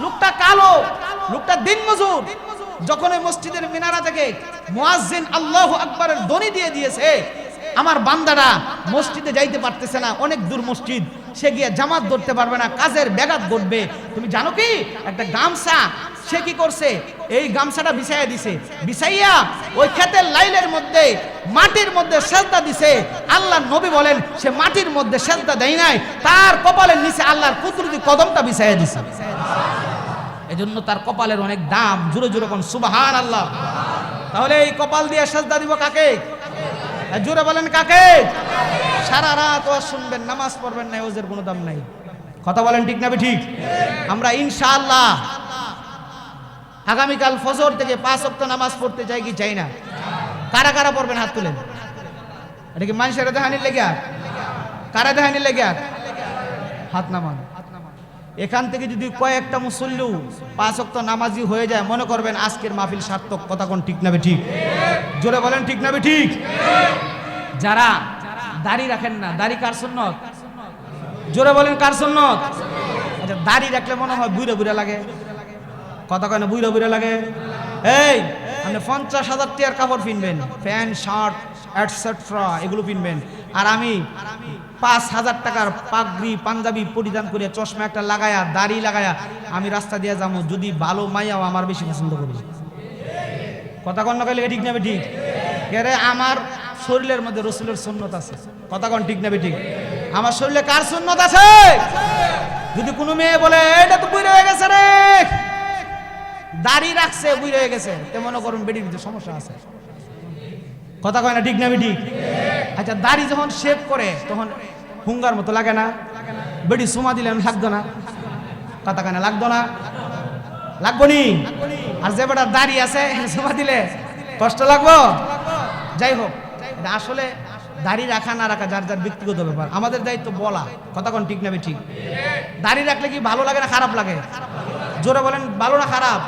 লোকটা কালো, লোকটা দিনমজুর, যখন ওই মসজিদের মিনারা থেকে মুয়াজ্জিন আল্লাহু আকবারের ধ্বনি দিয়ে দিয়েছে, আমার বান্দারা মসজিদে যাইতে পারতেছে না, অনেক দূর মসজিদ, সে গিয়ে জামাত ধরতে পারবে না, কাজের ব্যাঘাত ঘটবে। তুমি জানো কি, একটা গামছা সে কি করছে, এই গামছাটা বিছাইয়া দিছে, বিছাইয়া ওই ক্ষেতের লাইলের মধ্যে মাটির মধ্যে সেজদা দিছে। আল্লাহর নবী বলেন সে মাটির মধ্যে সেজদা দেয় নাই, তার কপালের নিচে আল্লাহর কুদরতি কদমটা বিছাইয়া দিছে। এজন্য তার কপালের অনেক দাম। জোরে জোরে কোন সুবহানাল্লাহ। তাহলে এই কপাল দিয়ে সেজদা দিব কাকে? জোরে বলেন কাকে? সারা রাত ওয়াজ শুনবেন, নামাজ পড়বেন না, ওজের কোনো দাম নাই। কথা বলেন ঠিক না ঠিক? আমরা ইনশাআল্লাহ আগামীকাল ফজর থেকে 5 ওয়াক্ত নামাজ পড়তে চাই কি চাই না? কারা কারা পড়বেন হাত তুলেন। এটা কি মানুষের দেহানির লেগে? কারা দেহানির লেগে? হাত নামান। এখান থেকে যদি কয়েকটা মুসল্লি 5 ওয়াক্ত নামাজি হয়ে যায়, মনে করবেন আজকের মাহফিল সার্থক। কথা কোন ঠিক না ঠিক? জোরে বলেন ঠিক না ঠিক? যারা দাড়ি রাখেন না, দাড়ি কার সুন্নত? জোরে বলেন কার সুন্নত? আচ্ছা, দাড়ি রাখলে মনে হয় বুড়া বুড়া লাগে। কথা কয় না বুড়া বুড়া লাগে? এই আপনি 50,000 টাকার কাপড় কিনবেন, প্যান্ট শার্ট এটসেট্রা এগুলো কিনবেন, আর আমি 5,000 টাকার পাগড়ি পাঞ্জাবি পরিধান করে চশমা একটা লাগায়া দাড়ি লাগায়া আমি রাস্তা দিয়ে যাবো, যদি ভালো মাইয়াও আমার বেশি পছন্দ করি। কথা কন না কইলে ঠিক না ঠিক? কেরে আমার শরীরের মধ্যে রাসূলের সুন্নাত আছে। কথা কন ঠিক না ঠিক? আমার শরীরে কার সুন্নাত আছে? যদি কোনো মেয়ে বলে এটা তো বুড়ো হয়ে গেছে রে, দাড়ি রাখছে বুড়ো হয়ে গেছে, তে মনে করুন বেডির ভিতরে সমস্যা আছে। কথা কয় না ঠিক না ঠিক? আচ্ছা, দাড়ি যখন শেভ করে তখন হুঙ্গার মতো লাগে না? বেডি সুমা দিলে লাগতো না? কথা কয় না লাগতো না? লাগবো নি? আর যে বেটার দাড়ি আছে সুমা দিলে কষ্ট লাগবো? যাই হোক, আসলে দাড়ি রাখা না রাখা যার যার ব্যক্তিগত ব্যাপার, আমাদের দায়িত্ব বলা। কথা কোন ঠিক না ঠিক? দাড়ি রাখলে কি ভালো লাগে না খারাপ লাগে? জোরে বলেন ভালো না খারাপ?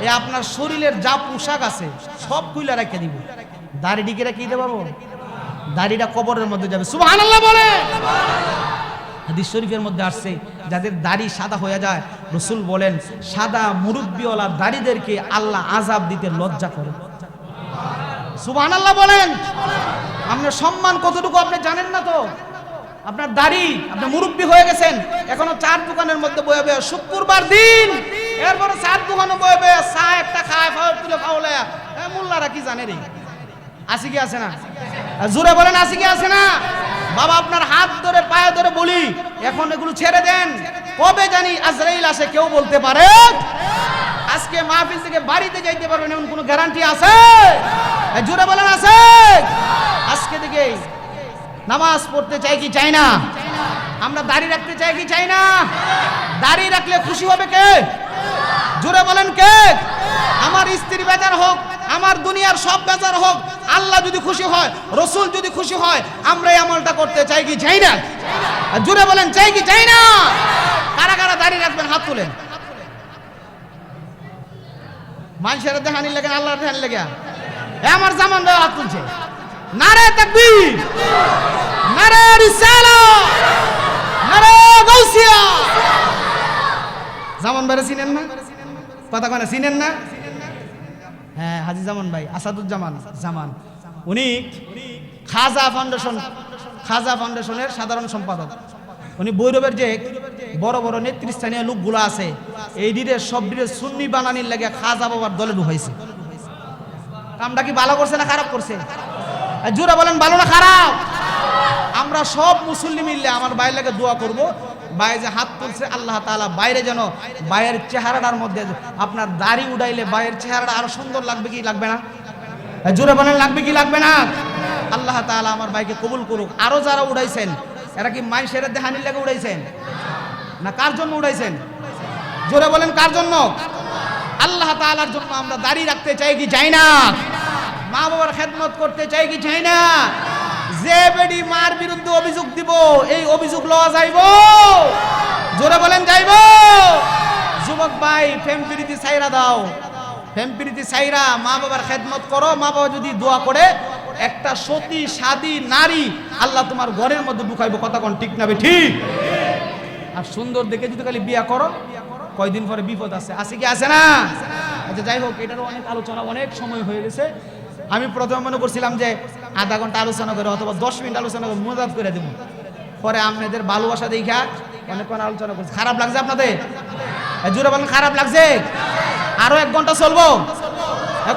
এ আপনার শরীরের যা পোশাক আছে সব খুইলা রেখে দিব, দাড়ি ডিকে রেখে দিতে পারবো? দাড়িটা কবরের মধ্যে যাবে। সুবহানাল্লাহ বলে। হাদিস শরীফের মধ্যে আসছে যাদের দাড়ি সাদা হয়ে যায়, রাসূল বলেন সাদা মুরব্বিওয়ালা দাড়িদেরকে আল্লাহ আযাব দিতে লজ্জা করে। সুবহানাল্লাহ বলেন। আপনার সম্মান কতটুকু আপনি জানেন না তো? আপনার দাড়ি, আপনি মুরব্বি হয়ে গেছেন, এখনো 4 দোকানের মধ্যে বয়ে বয়ে শুক্রবার দিন, এরপরে 4 দোকানে বয়ে বয়ে চা একটা খায় ফাওয়ার তুলে ফাওলায়া, মোল্লারা কি জানে রে? আসি কি আছে না? জোরে বলেন আসি কি আছে না? বাবা আপনার হাত ধরে পায়ে ধরে বলি, এখন এগুলো ছেড়ে দেন, কবে জানি আজরাইল আসে কেউ বলতে পারে। আজকে মাহফিল থেকে বাড়িতে যাইতে পারবেন এমন কোনো গ্যারান্টি আছে? জোরে বলেন আছে? আজকে থেকে নামাজ পড়তে চাই কি চাই না? আমরা দাড়ি রাখতে চাই কি চাই না? দাড়ি রাখলে খুশি হবে কে? জোরে বলেন কে? আমার স্ত্রী বেজার হোক, আমার দুনিয়ার সব বেজার হোক, আল্লাহ যদি খুশি হয়, রাসূল যদি খুশি হয়, আমরা এই আমলটা করতে চাই কি চাই না? জোরে বলেন চাই কি চাই না? কারা কারা দাড়ি রাখবেন হাত তুলেন। মানুষের দেখানি লাগে আল্লাহর দেখানি লাগে? আমার জামান ভাই হাত তুলছে। নারে তাকবীর, নারে রিসালাত, নারে গাউসিয়া। জামান ভাই চিনেন না? কথা কয় না, চিনেন না? হ্যাঁ, হাজী জামান ভাই, আসাদুজ্জামান জামান। উনি খাজা ফাউন্ডেশনের সাধারণ সম্পাদক। উনি ভৈরবের যে বড় বড় নেতৃস্থানীয় লোকগুলো আছে, এই দিনের সব দিনের সুন্নি বানানির লাগে খাজা বাবার দলে ঢুকাইছে। কামটা কি ভালো করছে না খারাপ করছে? জোরে বলেন, ভালো না খারাপ? আমরা সব মুসল্লি মিললে আমার বাইরে লাগে দোয়া করব, বাইরে যে হাত তুলছে আল্লাহ তাআলা বাইরে যেন বাইরের চেহারাটার মধ্যে আপনার দাড়ি উড়াইলে বাইরের চেহারাটা আরো সুন্দর লাগবে কি লাগবে না? জোরে বলেন, লাগবে কি লাগবে না? আল্লাহ তাআলা আমার ভাইকে কবুল করুক। আরো যারা উড়াইছেন এরা কি মাইশের দেহানির লাগে উড়াইছেন না কার জন্য উড়াইছেন? জোরে বলেন, কার জন্য? আল্লাহ তাআলার জন্য আমরা দাড়ি রাখতে চাই কি চাই না? মা বাবার খেদমত করতে চাই কি চাই না? যে বেডি মার বিরুদ্ধে অভিযোগ দিব, এই অভিযোগ লওয়া যাইব? জোরে বলেন, যাইব? যুবক ভাই, প্রেম প্রীতি ছাইরা দাও, প্রেম প্রীতি ছাইরা মা বাবার খেদমত করো। মা বাবা যদি দোয়া করে, একটা সতী সাদী নারী আল্লাহ তোমার ঘরের মধ্যে ঢুকাইব। কথা কোন ঠিক না? ঠিক। আর সুন্দর দেখে যদি খালি বিয়া করো, কয়দিন পরে বিপদ আছে। আছে কি আছে না? আচ্ছা, যাই হোক, এটারও অনেক আলোচনা, অনেক সময় হয়ে গেছে। আমি প্রথমে মনে করছিলাম যে আধা ঘন্টা আলোচনা করে অথবা 10 মিনিট আলোচনা করে মোজাত করে দেবো। পরে আপনাদের ভালোবাসা দেখা অনেকক্ষণ আলোচনা করছি। খারাপ লাগছে আপনাদের? জোরে বলেন, খারাপ লাগছে? আরো 1 ঘন্টা চলবো?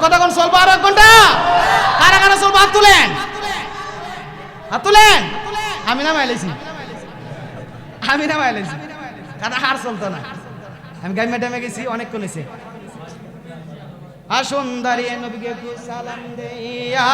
কতক্ষণ চলবো? আরো 1 ঘন্টা? কারা কারা চলবো? হাত তুলেন, হাত তুলেন। আমি না মাইলেছি, আমি না মাইলেছি, কারণ হার চলতো না। আমি গাই ম্যাডামে গেছি, অনেক করেছে। আসুন দাঁড়িয়ে নবীকে সালাম দেই, ইয়া